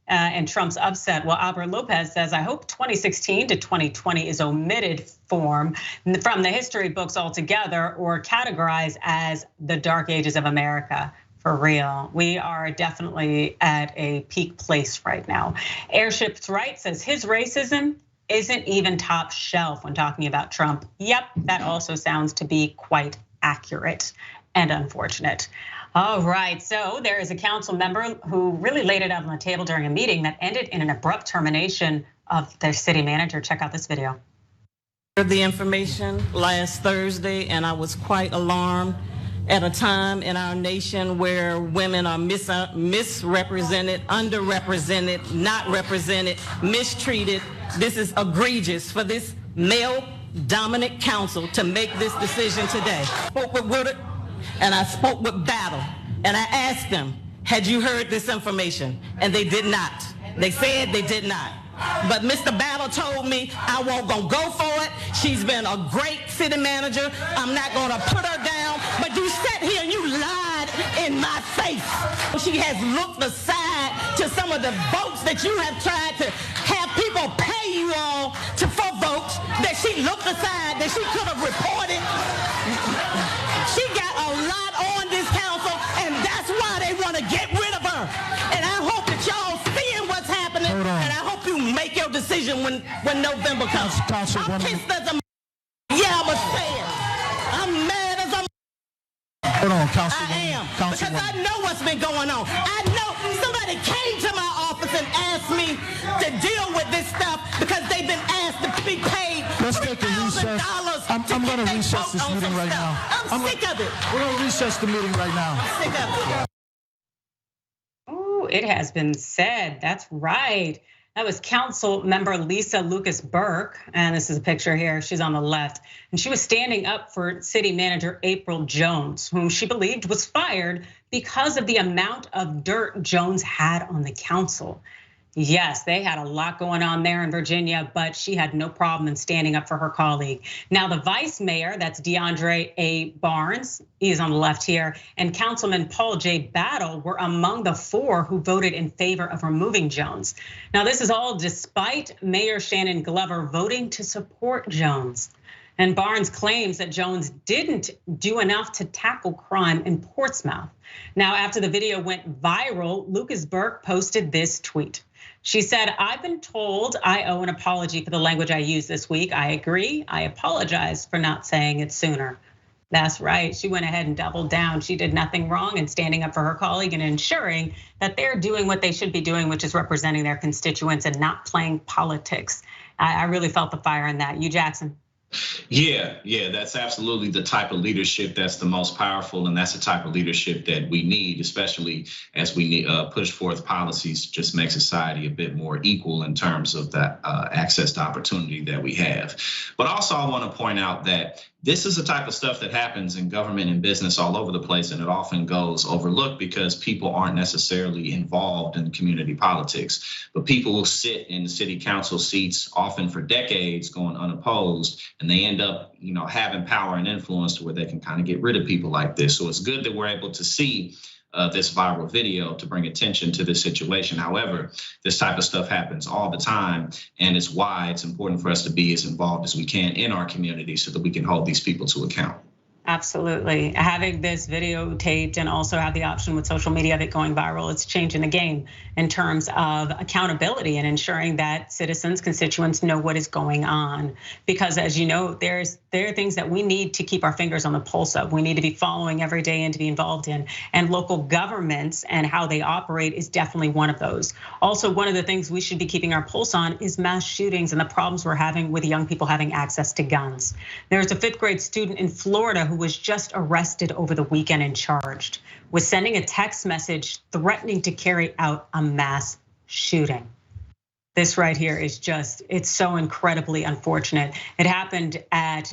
and Trump's upset, well, Albert Lopez says, I hope 2016 to 2020 is omitted from the history books altogether or categorized as the dark ages of America. For real, we are definitely at a peak place right now. Airship's Right says his racism isn't even top shelf when talking about Trump. Yep, that also sounds to be quite accurate and unfortunate. All right, so there is a council member who really laid it out on the table during a meeting that ended in an abrupt termination of their city manager. Check out this video. The information last Thursday, and I was quite alarmed at a time in our nation where women are misrepresented, underrepresented, not represented, mistreated. This is egregious for this male-dominant council to make this decision today. I spoke with Woodard and I spoke with Battle, and I asked them, had you heard this information? And they did not. They said they did not. But Mr. Battle told me I won't go for it. She's been a great city manager. I'm not gonna put her down. But you sat here and you lied in my face. She has looked aside to some of the votes that you have tried to have people pay you all for votes that she looked aside, that she could have reported. She got a lot on this council, and that's why they want to get rid of her. And I hope that y'all seeing what's happening, and I hope you make your decision when November comes. I'm pissed as a yeah, I'm saying. I'm mad as a Hold on, Councilwoman. I am, because I know what's been going on. I know somebody came to my office and asked me to deal with this stuff because they've been asked to be paid $3,000. I'm going to recess this meeting right now. I'm sick of it. We're going to recess the meeting right now. I'm sick of it. Oh, it has been said. That's right. That was Council Member Lisa Lucas Burke, and this is a picture here. She's on the left, and she was standing up for City Manager April Jones, whom she believed was fired because of the amount of dirt Jones had on the council. Yes, they had a lot going on there in Virginia, but she had no problem in standing up for her colleague. Now, the vice mayor, that's DeAndre A. Barnes, he is on the left here, and Councilman Paul J. Battle were among the 4 who voted in favor of removing Jones. Now, this is all despite Mayor Shannon Glover voting to support Jones. And Barnes claims that Jones didn't do enough to tackle crime in Portsmouth. Now, after the video went viral, Lucas Burke posted this tweet. She said, "I've been told I owe an apology for the language I used this week. I agree. I apologize for not saying it sooner." That's right. She went ahead and doubled down. She did nothing wrong in standing up for her colleague and ensuring that they're doing what they should be doing, which is representing their constituents and not playing politics. I really felt the fire in that. You, Jackson? Yeah, that's absolutely the type of leadership that's the most powerful, and that's the type of leadership that we need, especially as we push forth policies to just make society a bit more equal in terms of that access to opportunity that we have. But also, I want to point out that this is the type of stuff that happens in government and business all over the place, and it often goes overlooked because people aren't necessarily involved in community politics. But people will sit in city council seats often for decades going unopposed, and they end up, having power and influence to where they can kind of get rid of people like this. So it's good that we're able to see this viral video to bring attention to this situation. However, this type of stuff happens all the time, and it's why it's important for us to be as involved as we can in our community so that we can hold these people to account. Absolutely. Having this videotaped and also have the option with social media of it going viral, it's changing the game in terms of accountability and ensuring that citizens, constituents know what is going on. Because as you know, there are things that we need to keep our fingers on the pulse of. We need to be following every day and to be involved in. And local governments and how they operate is definitely one of those. Also, one of the things we should be keeping our pulse on is mass shootings and the problems we're having with young people having access to guns. There's a 5th grade student in Florida who was just arrested over the weekend and charged with sending a text message threatening to carry out a mass shooting. This right here is it's so incredibly unfortunate. It happened at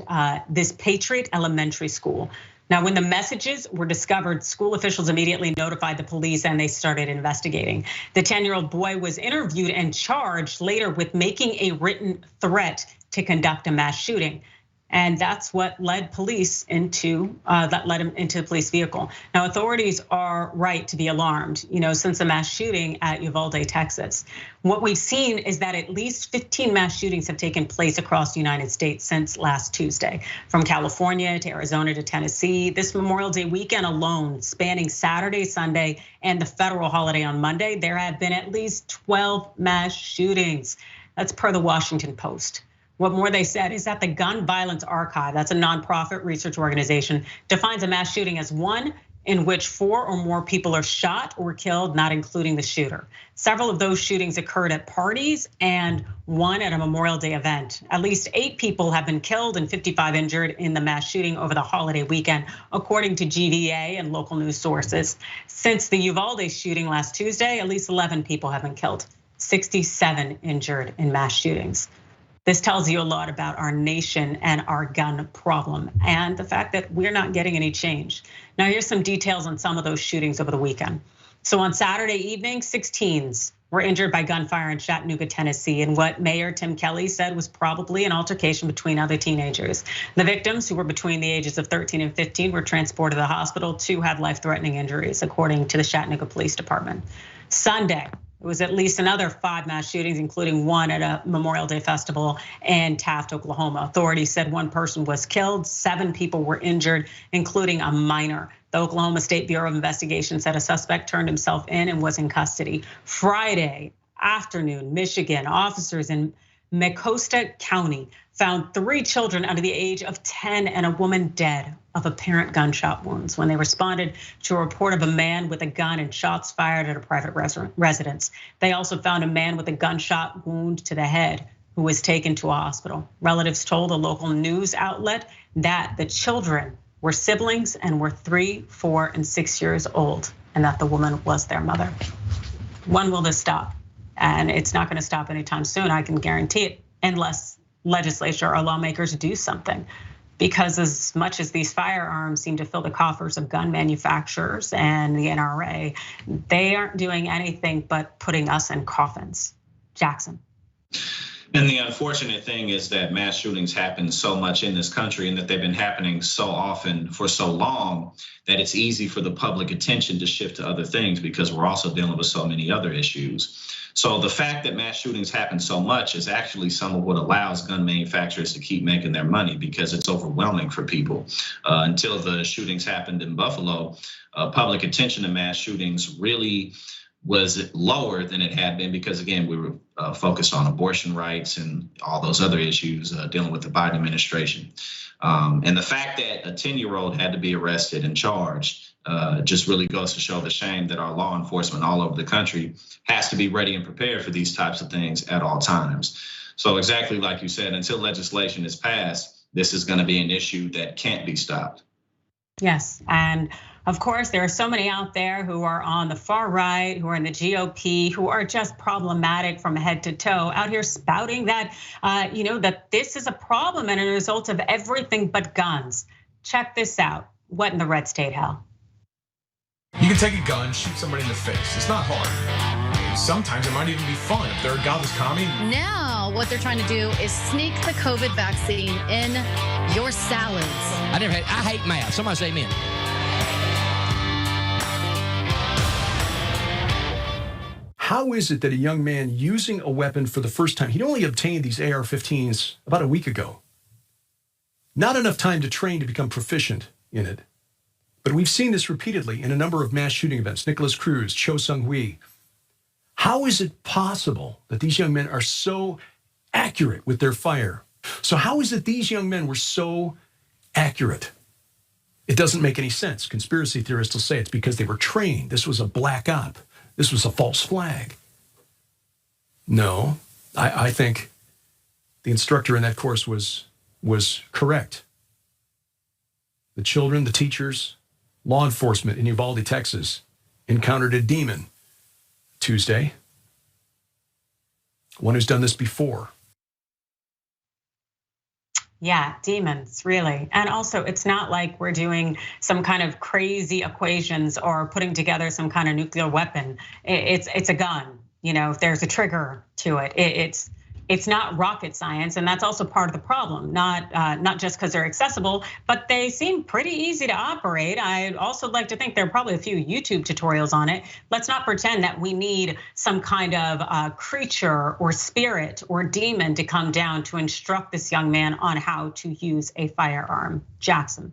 this Patriot Elementary School. Now, when the messages were discovered, school officials immediately notified the police and they started investigating. The 10-year-old boy was interviewed and charged later with making a written threat to conduct a mass shooting. And that's what led police into him into the police vehicle. Now, authorities are right to be alarmed, since the mass shooting at Uvalde, Texas. What we've seen is that at least 15 mass shootings have taken place across the United States since last Tuesday, from California to Arizona to Tennessee. This Memorial Day weekend alone, spanning Saturday, Sunday, and the federal holiday on Monday, there have been at least 12 mass shootings. That's per the Washington Post. What more they said is that the Gun Violence Archive, that's a nonprofit research organization, defines a mass shooting as one in which 4 or more people are shot or killed, not including the shooter. Several of those shootings occurred at parties and one at a Memorial Day event. At least 8 people have been killed and 55 injured in the mass shooting over the holiday weekend, according to GVA and local news sources. Since the Uvalde shooting last Tuesday, at least 11 people have been killed, 67 injured in mass shootings. This tells you a lot about our nation and our gun problem and the fact that we're not getting any change. Now, here's some details on some of those shootings over the weekend. So on Saturday evening, 6 teens were injured by gunfire in Chattanooga, Tennessee, in what Mayor Tim Kelly said was probably an altercation between other teenagers. The victims, who were between the ages of 13 and 15, were transported to the hospital. 2 had life-threatening injuries, according to the Chattanooga Police Department. Sunday, it was at least another 5 mass shootings, including one at a Memorial Day festival in Taft, Oklahoma. Authorities said 1 person was killed, 7 people were injured, including a minor. The Oklahoma State Bureau of Investigation said a suspect turned himself in and was in custody. Friday afternoon, Michigan, officers in Mecosta County found 3 children under the age of 10 and a woman dead of apparent gunshot wounds when they responded to a report of a man with a gun and shots fired at a private residence. They also found a man with a gunshot wound to the head who was taken to a hospital. Relatives told a local news outlet that the children were siblings and were 3, 4, and 6 years old, and that the woman was their mother. When will this stop? And it's not going to stop anytime soon, I can guarantee it, unless legislature or lawmakers do something. Because as much as these firearms seem to fill the coffers of gun manufacturers and the NRA, they aren't doing anything but putting us in coffins. Jackson. And the unfortunate thing is that mass shootings happen so much in this country and that they've been happening so often for so long that it's easy for the public attention to shift to other things because we're also dealing with so many other issues. So the fact that mass shootings happen so much is actually some of what allows gun manufacturers to keep making their money because it's overwhelming for people. Until the shootings happened in Buffalo, public attention to mass shootings really was lower than it had been because, again, we were focused on abortion rights and all those other issues dealing with the Biden administration. And the fact that a 10-year-old had to be arrested and charged just really goes to show the shame that our law enforcement all over the country has to be ready and prepared for these types of things at all times. So exactly like you said, until legislation is passed, this is going to be an issue that can't be stopped. Yes, and of course, there are so many out there who are on the far right, who are in the GOP, who are just problematic from head to toe, out here spouting that, that this is a problem and a result of everything but guns. Check this out. What in the red state hell? You can take a gun, shoot somebody in the face. It's not hard. Sometimes it might even be fun if they're a godless commie. Now, what they're trying to do is sneak the COVID vaccine in your salads. I hate math. Somebody say amen. How is it that a young man using a weapon for the first time, he'd only obtained these AR-15s about a week ago. Not enough time to train to become proficient in it. But we've seen this repeatedly in a number of mass shooting events. Nicholas Cruz, Cho Seung-hui. How is it possible that these young men are so accurate with their fire? So how is it these young men were so accurate? It doesn't make any sense. Conspiracy theorists will say it's because they were trained. This was a black op. This was a false flag. No, I think the instructor in that course was correct. The children, the teachers, law enforcement in Uvalde, Texas, encountered a demon Tuesday. One who's done this before. Yeah, demons, really. And also, it's not like we're doing some kind of crazy equations or putting together some kind of nuclear weapon. It's a gun. If there's a trigger to it, it's not rocket science, and that's also part of the problem. Not just because they're accessible, but they seem pretty easy to operate. I'd also like to think there are probably a few YouTube tutorials on it. Let's not pretend that we need some kind of creature or spirit or demon to come down to instruct this young man on how to use a firearm. Jackson.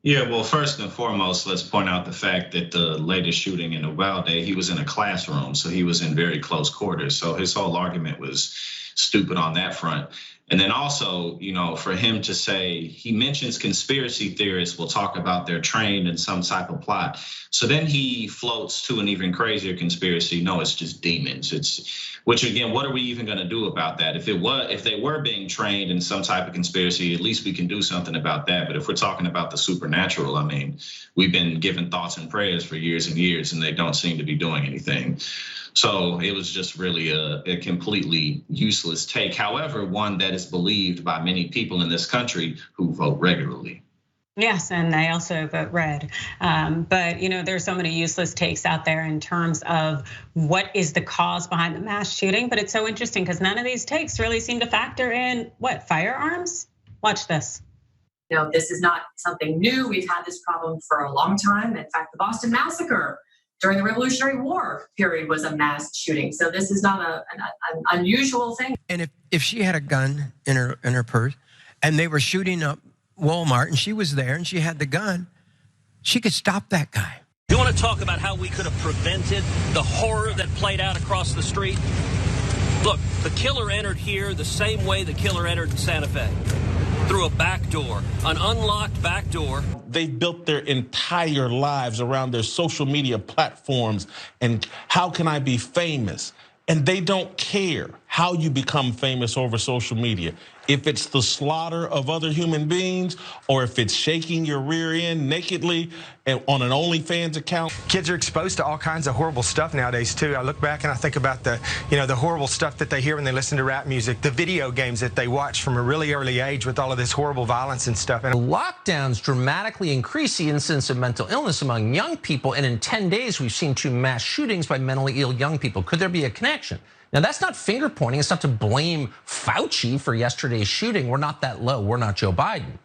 Yeah, well, first and foremost, let's point out the fact that the latest shooting in Uvalde, he was in a classroom, so he was in very close quarters. So his whole argument was stupid on that front. And then also, for him to say, he mentions conspiracy theorists will talk about they're trained in some type of plot. So then he floats to an even crazier conspiracy. No, it's just demons. Which again, what are we even going to do about that? If they were being trained in some type of conspiracy, at least we can do something about that. But if we're talking about the supernatural, we've been given thoughts and prayers for years and years, and they don't seem to be doing anything. So it was just really a completely useless take. However, one that is believed by many people in this country who vote regularly. Yes, and I also vote red. But there's so many useless takes out there in terms of what is the cause behind the mass shooting. But it's so interesting because none of these takes really seem to factor in firearms? Watch this. This is not something new. We've had this problem for a long time. In fact, the Boston Massacre during the Revolutionary War period was a mass shooting. So this is not an unusual thing. And if she had a gun in her purse and they were shooting up Walmart and she was there and she had the gun, she could stop that guy. You want to talk about how we could have prevented the horror that played out across the street? Look, the killer entered here the same way the killer entered in Santa Fe. Through a back door, an unlocked back door. They've built their entire lives around their social media platforms and how can I be famous? And they don't care how you become famous over social media. If it's the slaughter of other human beings or if it's shaking your rear end nakedly on an OnlyFans account. Kids are exposed to all kinds of horrible stuff nowadays too. I look back and I think about the horrible stuff that they hear when they listen to rap music, the video games that they watch from a really early age with all of this horrible violence and stuff. And lockdowns dramatically increase the incidence of mental illness among young people, and in 10 days we've seen 2 mass shootings by mentally ill young people. Could there be a connection? Now, that's not finger pointing. It's not to blame Fauci for yesterday's shooting. We're not that low. We're not Joe Biden.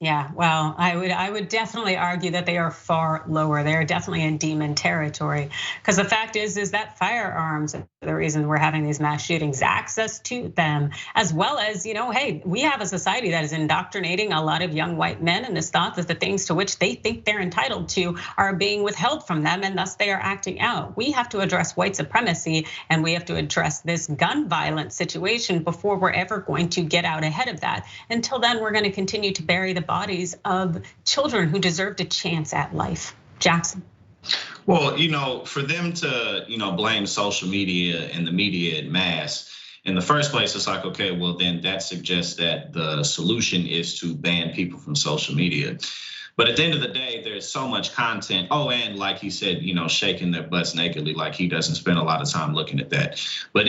Yeah, well, I would definitely argue that they are far lower. They are definitely in demon territory, because the fact is that firearms are the reason we're having these mass shootings, access to them, as well as, hey, we have a society that is indoctrinating a lot of young white men in this thought that the things to which they think they're entitled to are being withheld from them, and thus they are acting out. We have to address white supremacy, and we have to address this gun violence situation before we're ever going to get out ahead of that. Until then, we're going to continue to bury the bodies of children who deserved a chance at life. Jackson. Well, for them to, blame social media and the media en masse, in the first place, it's like, okay, well, then that suggests that the solution is to ban people from social media. But at the end of the day, there's so much content. Oh, and like he said, shaking their butts nakedly, like he doesn't spend a lot of time looking at that. But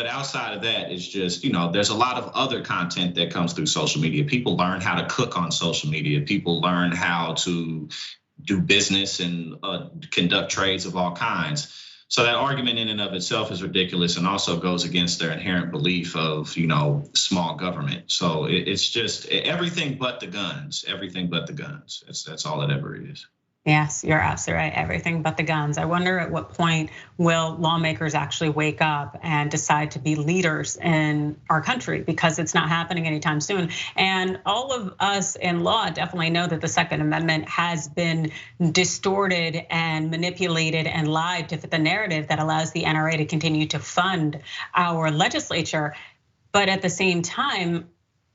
outside of that, it's just, there's a lot of other content that comes through social media. People learn how to cook on social media. People learn how to do business and conduct trades of all kinds. So that argument in and of itself is ridiculous and also goes against their inherent belief of, small government. So it's just everything but the guns, everything but the guns. That's all it ever is. Yes, you're absolutely right. Everything but the guns. I wonder at what point will lawmakers actually wake up and decide to be leaders in our country, because it's not happening anytime soon. And all of us in law definitely know that the Second Amendment has been distorted and manipulated and lied to fit the narrative that allows the NRA to continue to fund our legislature. But at the same time,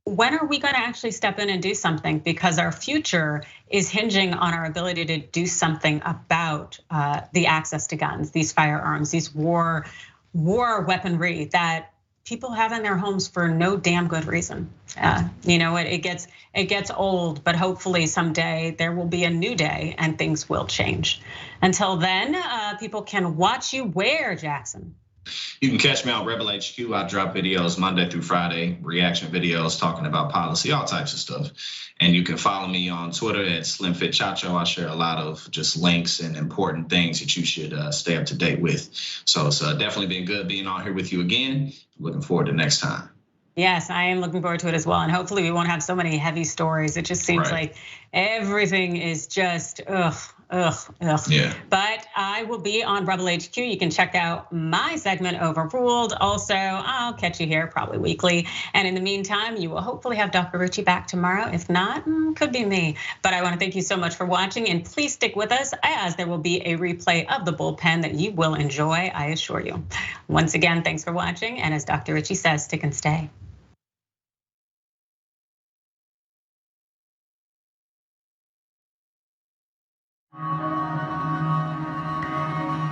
when are we going to actually step in and do something? Because our future is hinging on our ability to do something about the access to guns, these firearms, these war weaponry that people have in their homes for no damn good reason. It gets old, but hopefully someday there will be a new day and things will change. Until then, people can watch you where, Jackson? You can catch me on Rebel HQ. I drop videos Monday through Friday, reaction videos talking about policy, all types of stuff. And you can follow me on Twitter at SlimFitChacho. I share a lot of just links and important things that you should stay up to date with. So it's definitely been good being on here with you again. Looking forward to next time. Yes, I am looking forward to it as well. And hopefully we won't have so many heavy stories. It just seems like everything is just, ugh. Yeah. But I will be on Rebel HQ. You can check out my segment Overruled. Also, I'll catch you here probably weekly. And in the meantime, you will hopefully have Dr. Richie back tomorrow. If not, could be me. But I want to thank you so much for watching, and please stick with us, as there will be a replay of the bullpen that you will enjoy, I assure you. Once again, thanks for watching. And as Dr. Richie says, stick and stay.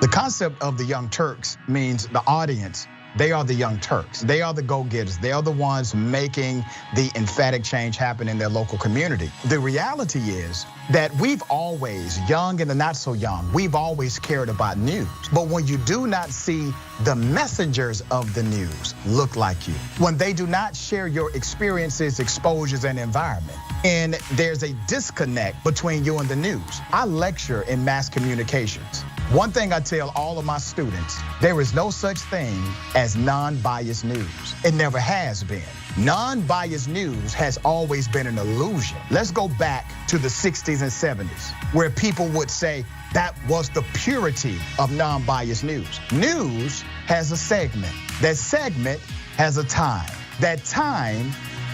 The concept of the Young Turks means the audience, they are the Young Turks. They are the go-getters. They are the ones making the emphatic change happen in their local community. The reality is that we've always, young and the not so young, we've always cared about news. But when you do not see the messengers of the news look like you, when they do not share your experiences, exposures, and environment, and there's a disconnect between you and the news. I lecture in mass communications. One thing I tell all of my students, there is no such thing as non-biased news. It never has been. Non-biased news has always been an illusion. Let's go back to the 60s and 70s, where people would say that was the purity of non-biased news. News has a segment. That segment has a time. That time,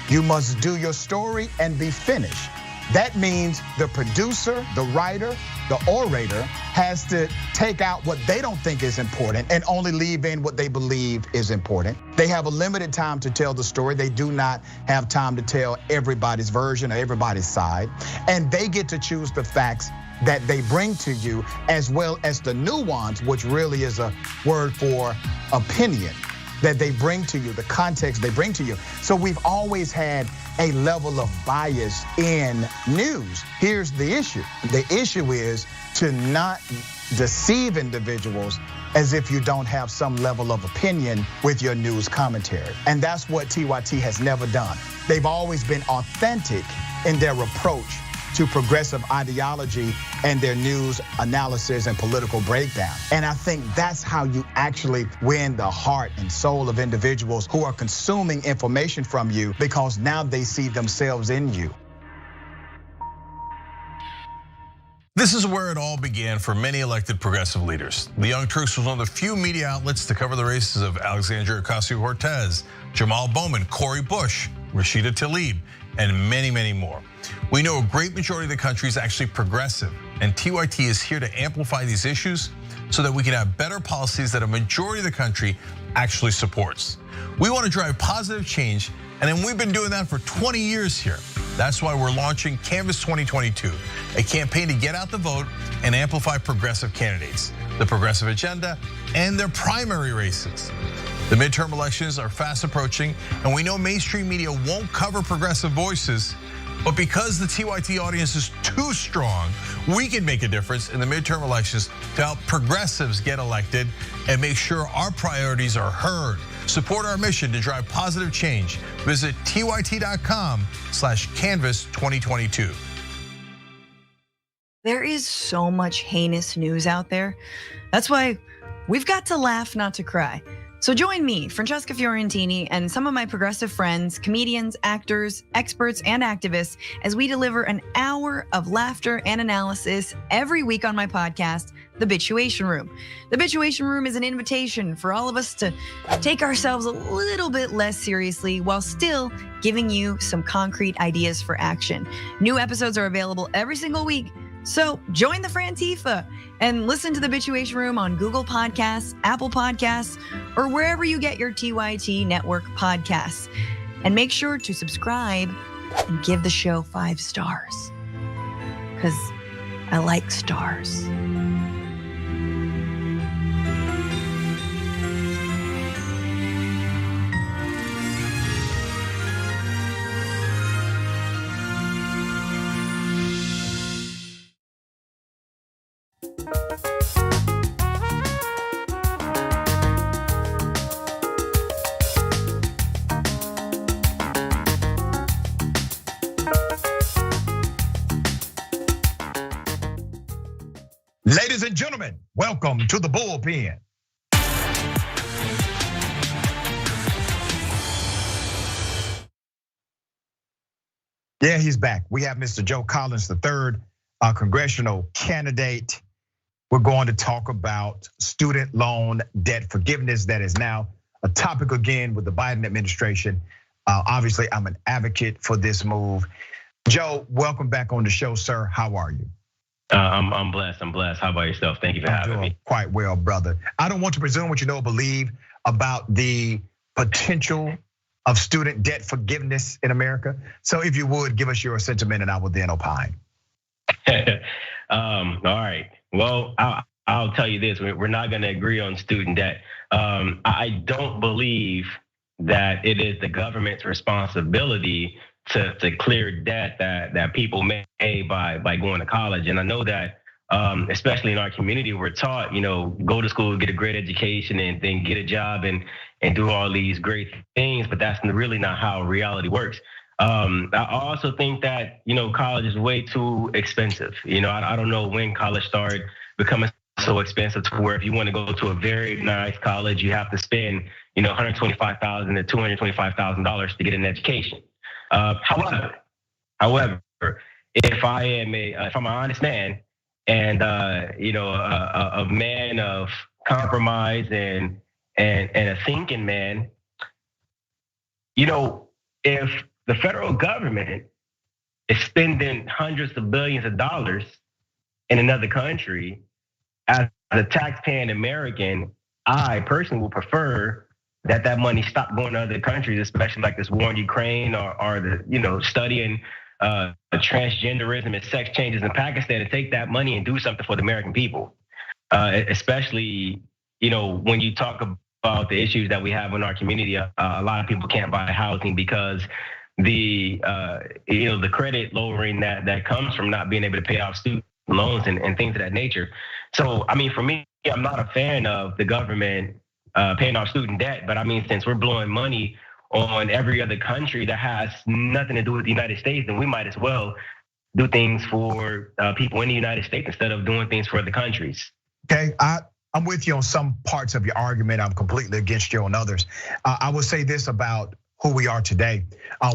you must do your story and be finished. That means the producer, the writer, the orator has to take out what they don't think is important and only leave in what they believe is important. They have a limited time to tell the story. They do not have time to tell everybody's version or everybody's side. And they get to choose the facts that they bring to you, as well as the nuance, which really is a word for opinion, that they bring to you, the context they bring to you. So we've always had a level of bias in news. Here's the issue. The issue is to not deceive individuals as if you don't have some level of opinion with your news commentary. And that's what TYT has never done. They've always been authentic in their approach to progressive ideology and their news analysis and political breakdown. And I think that's how you actually win the heart and soul of individuals who are consuming information from you, because now they see themselves in you. This is where it all began for many elected progressive leaders. The Young Turks was one of the few media outlets to cover the races of Alexandria Ocasio-Cortez, Jamal Bowman, Cori Bush, Rashida Tlaib, and many, many more. We know a great majority of the country is actually progressive, and TYT is here to amplify these issues so that we can have better policies that a majority of the country actually supports. We want to drive positive change, and then we've been doing that for 20 years here. That's why we're launching Canvas 2022, a campaign to get out the vote and amplify progressive candidates, the progressive agenda, and their primary races. The midterm elections are fast approaching, and we know mainstream media won't cover progressive voices, but because the TYT audience is too strong, we can make a difference in the midterm elections to help progressives get elected and make sure our priorities are heard. Support our mission to drive positive change. Visit tyt.com/canvas2022. There is so much heinous news out there. That's why we've got to laugh, not to cry. So join me, Francesca Fiorentini, and some of my progressive friends, comedians, actors, experts, and activists, as we deliver an hour of laughter and analysis every week on my podcast, The Bituation Room. The Bituation Room is an invitation for all of us to take ourselves a little bit less seriously while still giving you some concrete ideas for action. New episodes are available every single week. So join the Frantifa and listen to The Bituation Room on Google Podcasts, Apple Podcasts, or wherever you get your TYT network podcasts. And make sure to subscribe and give the show 5 stars, because I like stars. Ladies and gentlemen, welcome to the bullpen. Yeah, he's back. We have Mr. Joe Collins III, our congressional candidate. We're going to talk about student loan debt forgiveness. That is now a topic again with the Biden administration. Obviously, I'm an advocate for this move. Joe, welcome back on the show, sir. How are you? I'm blessed. How about yourself? Thank you for having me. Quite well, brother. I don't want to presume what you know or believe about the potential of student debt forgiveness in America. So if you would, give us your sentiment and I will then opine. All right. Well, I'll tell you this, we're not gonna agree on student debt. I don't believe that it is the government's responsibility to clear debt that people pay by going to college. And I know that especially in our community, we're taught, go to school, get a great education, and then get a job and do all these great things, but that's really not how reality works. I also think that, college is way too expensive. I don't know when college started becoming so expensive to where if you want to go to a very nice college, you have to spend, $125,000 to $225,000 to get an education. However, if I'm an honest man and a man of compromise and a thinking man, if the federal government is spending hundreds of billions of dollars in another country, as a taxpaying American, I personally would prefer that money stop going to other countries, especially like this war in Ukraine or the studying transgenderism and sex changes in Pakistan, and take that money and do something for the American people. Especially, when you talk about the issues that we have in our community, a lot of people can't buy housing because the credit lowering that comes from not being able to pay off student loans and things of that nature. So, for me, I'm not a fan of the government paying off student debt, but since we're blowing money on every other country that has nothing to do with the United States, then we might as well do things for people in the United States instead of doing things for other countries. Okay, I'm with you on some parts of your argument. I'm completely against you on others. I will say this about who we are today.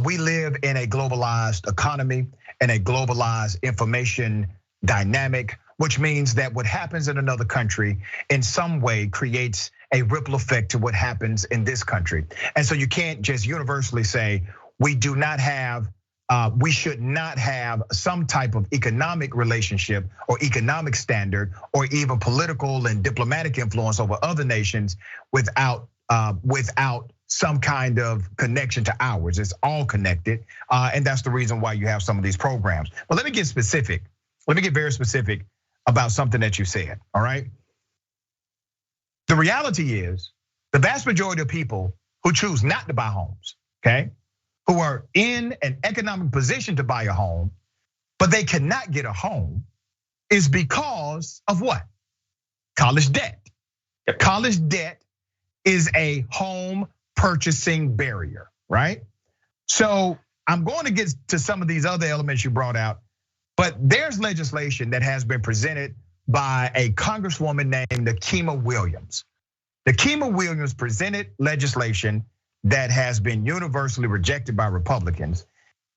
We live in a globalized economy and a globalized information dynamic, which means that what happens in another country in some way creates a ripple effect to what happens in this country. And so you can't just universally say we do not have, we should not have some type of economic relationship or economic standard or even political and diplomatic influence over other nations without some kind of connection to ours. It's all connected, and that's the reason why you have some of these programs. But let me get specific. Let me get very specific about something that you said, all right? The reality is the vast majority of people who choose not to buy homes, okay, who are in an economic position to buy a home, but they cannot get a home, is because of what? College debt. College debt is a home purchasing barrier, right? So I'm going to get to some of these other elements you brought out, but there's legislation that has been presented by a congresswoman named Nikema Williams. Nikema Williams presented legislation that has been universally rejected by Republicans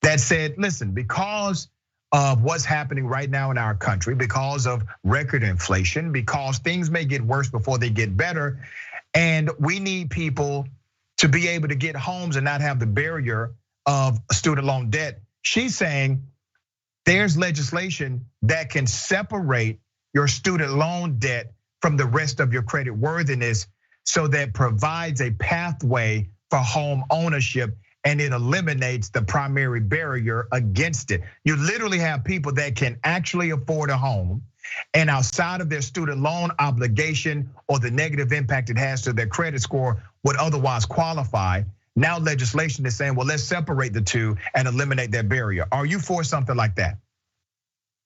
that said, listen, because of what's happening right now in our country, because of record inflation, because things may get worse before they get better, and we need people to be able to get homes and not have the barrier of student loan debt. She's saying there's legislation that can separate your student loan debt from the rest of your credit worthiness, so that provides a pathway for home ownership, and it eliminates the primary barrier against it. You literally have people that can actually afford a home, and outside of their student loan obligation or the negative impact it has to their credit score would otherwise qualify. Now legislation is saying, well, let's separate the two and eliminate that barrier. Are you for something like that?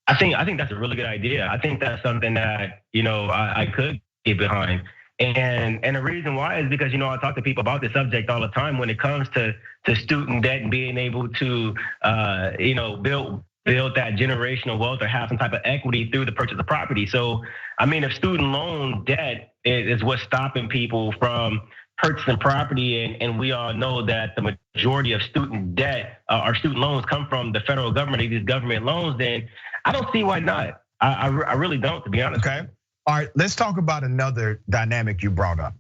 I think that's a really good idea. I think that's something that I could get behind. And the reason why is because I talk to people about this subject all the time when it comes to student debt and being able to build that generational wealth or have some type of equity through the purchase of property. So I mean, if student loan debt is what's stopping people from purchasing property, and we all know that the majority of student debt or student loans come from the federal government, these government loans, then I don't see why not. I really don't, to be honest. Okay. All right, let's talk about another dynamic you brought up.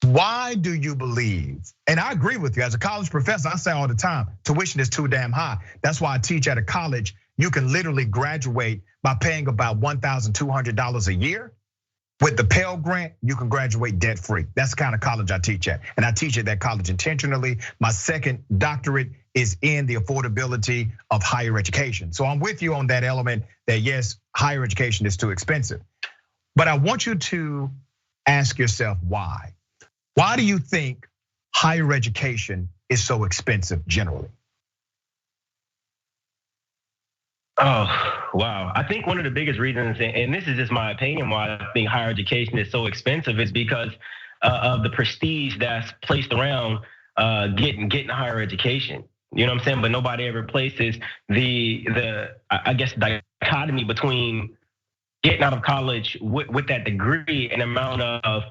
Why do you believe, and I agree with you, as a college professor, I say all the time, tuition is too damn high. That's why I teach at a college. You can literally graduate by paying about $1,200 a year. With the Pell Grant, you can graduate debt free. That's the kind of college I teach at. And I teach at that college intentionally. My second doctorate is in the affordability of higher education. So I'm with you on that element that yes, higher education is too expensive. But I want you to ask yourself why. Why do you think higher education is so expensive generally? Oh, wow. I think one of the biggest reasons, and this is just my opinion, why I think higher education is so expensive is because of the prestige that's placed around getting higher education. You know what I'm saying? But nobody ever places the I guess dichotomy between getting out of college with that degree and amount of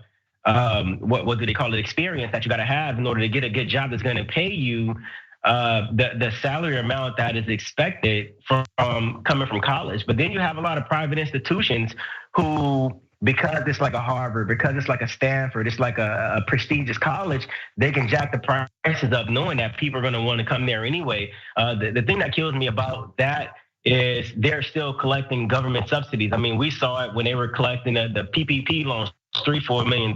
what do they call it, experience that you got to have in order to get a good job that's going to pay you the salary amount that is expected from coming from college. But then you have a lot of private institutions who, because it's like a Harvard, because it's like a Stanford, it's like a prestigious college, they can jack the prices up knowing that people are gonna wanna come there anyway. The thing that kills me about that is they're still collecting government subsidies. I mean, we saw it when they were collecting the PPP loans, $3-4 million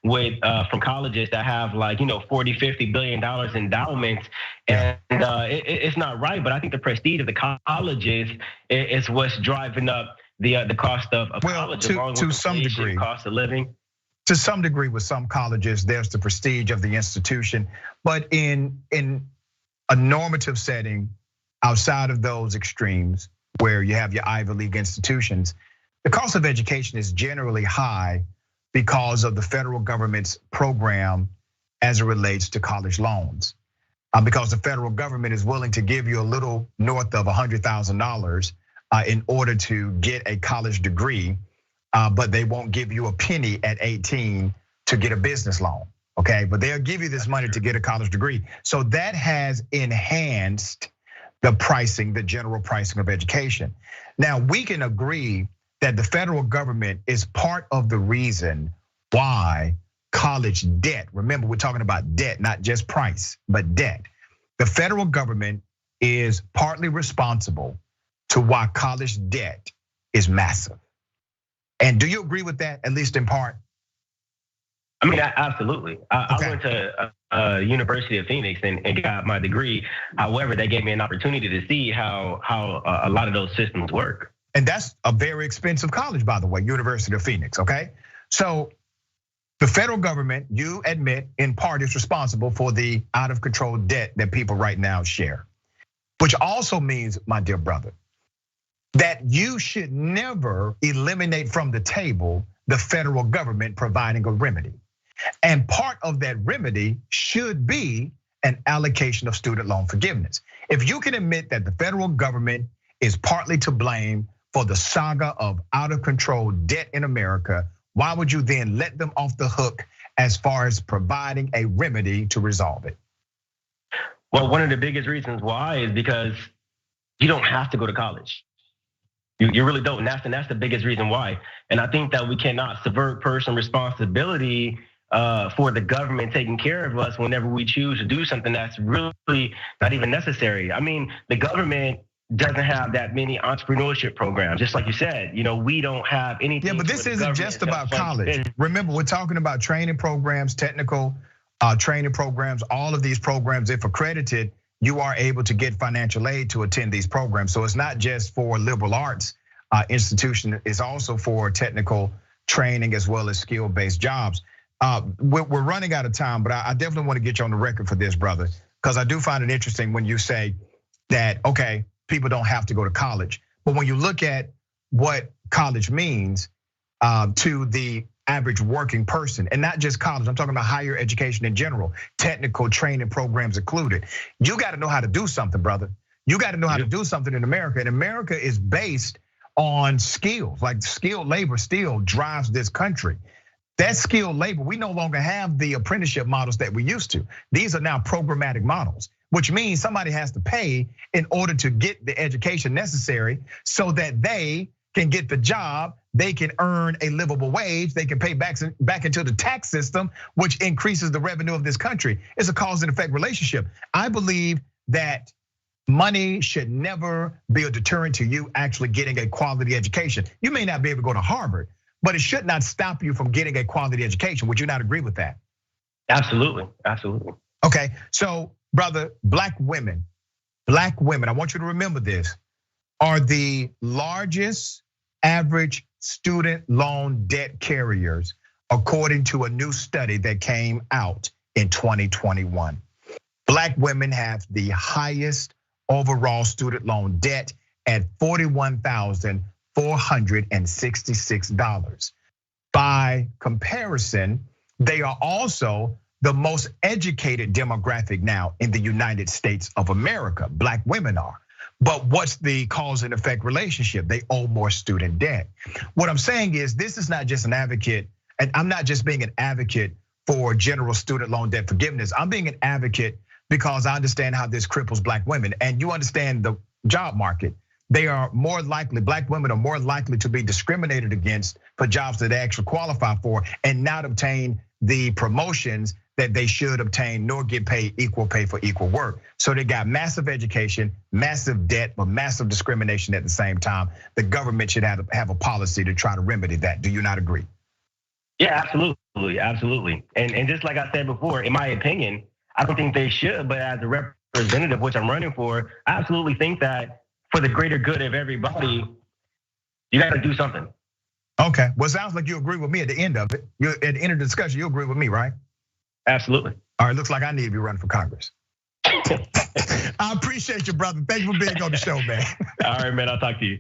with from colleges that have like $40-50 billion endowments, and it's not right. But I think the prestige of the colleges is what's driving up the cost of college, to some degree, cost of living. To some degree, with some colleges, there's the prestige of the institution, but in a normative setting, outside of those extremes where you have your Ivy League institutions, the cost of education is generally high because of the federal government's program as it relates to college loans. because the federal government is willing to give you a little north of $100,000 in order to get a college degree, but they won't give you a penny at 18 to get a business loan, okay? But they'll give you this money to get a college degree. So that has enhanced the pricing, the general pricing of education. Now, we can agree that the federal government is part of the reason why college debt, remember we're talking about debt, not just price, but debt. The federal government is partly responsible to why college debt is massive. And do you agree with that, at least in part? I mean, absolutely. I went to University of Phoenix and got my degree. However, they gave me an opportunity to see how a lot of those systems work. And that's a very expensive college, by the way, University of Phoenix, okay? So the federal government, you admit, in part is responsible for the out of control debt that people right now share. Which also means, my dear brother, that you should never eliminate from the table the federal government providing a remedy. And part of that remedy should be an allocation of student loan forgiveness. If you can admit that the federal government is partly to blame for the saga of out of control debt in America, why would you then let them off the hook as far as providing a remedy to resolve it? Well, one of the biggest reasons why is because you don't have to go to college. You really don't, and that's the biggest reason why. And I think that we cannot subvert personal responsibility for the government taking care of us whenever we choose to do something that's really not even necessary. I mean, the government doesn't have that many entrepreneurship programs. Just like you said, we don't have anything. Yeah, but this isn't just about college. Remember, we're talking about training programs, technical training programs, all of these programs, if accredited, you are able to get financial aid to attend these programs. So it's not just for liberal arts institution, it's also for technical training as well as skill-based jobs. We're running out of time, but I definitely want to get you on the record for this, brother, because I do find it interesting when you say that, okay, people don't have to go to college. But when you look at what college means to the average working person, and not just college, I'm talking about higher education in general, technical training programs included. You got to know how to do something, brother. You got to know how to do something in America. And America is based on skills, like skilled labor still drives this country. That skilled labor, we no longer have the apprenticeship models that we used to. These are now programmatic models, which means somebody has to pay in order to get the education necessary so that they can get the job, they can earn a livable wage, they can pay back into the tax system, which increases the revenue of this country. It's a cause and effect relationship. I believe that money should never be a deterrent to you actually getting a quality education. You may not be able to go to Harvard, but it should not stop you from getting a quality education. Would you not agree with that? Absolutely, absolutely. Okay, so brother, black women, I want you to remember this, are the largest average student loan debt carriers, according to a new study that came out in 2021. Black women have the highest overall student loan debt at $41,466. By comparison, they are also the most educated demographic now in the United States of America. Black women are. But what's the cause and effect relationship? They owe more student debt. What I'm saying is this is not just an advocate, and I'm not just being an advocate for general student loan debt forgiveness. I'm being an advocate because I understand how this cripples black women, and you understand the job market. They are more likely, black women are more likely to be discriminated against for jobs that they actually qualify for and not obtain the promotions that they should obtain, nor get paid equal pay for equal work. So they got massive education, massive debt, but massive discrimination at the same time. The government should have a policy to try to remedy that. Do you not agree? Yeah, absolutely, absolutely. And just like I said before, in my opinion, I don't think they should, but as a representative, which I'm running for, I absolutely think that for the greater good of everybody, you got to do something. Okay, well, it sounds like you agree with me at the end of it. At the end of the discussion, you agree with me, right? Absolutely. All right, looks like I need to be running for Congress. I appreciate you, brother. Thank you for being on the show, man. All right, man, I'll talk to you.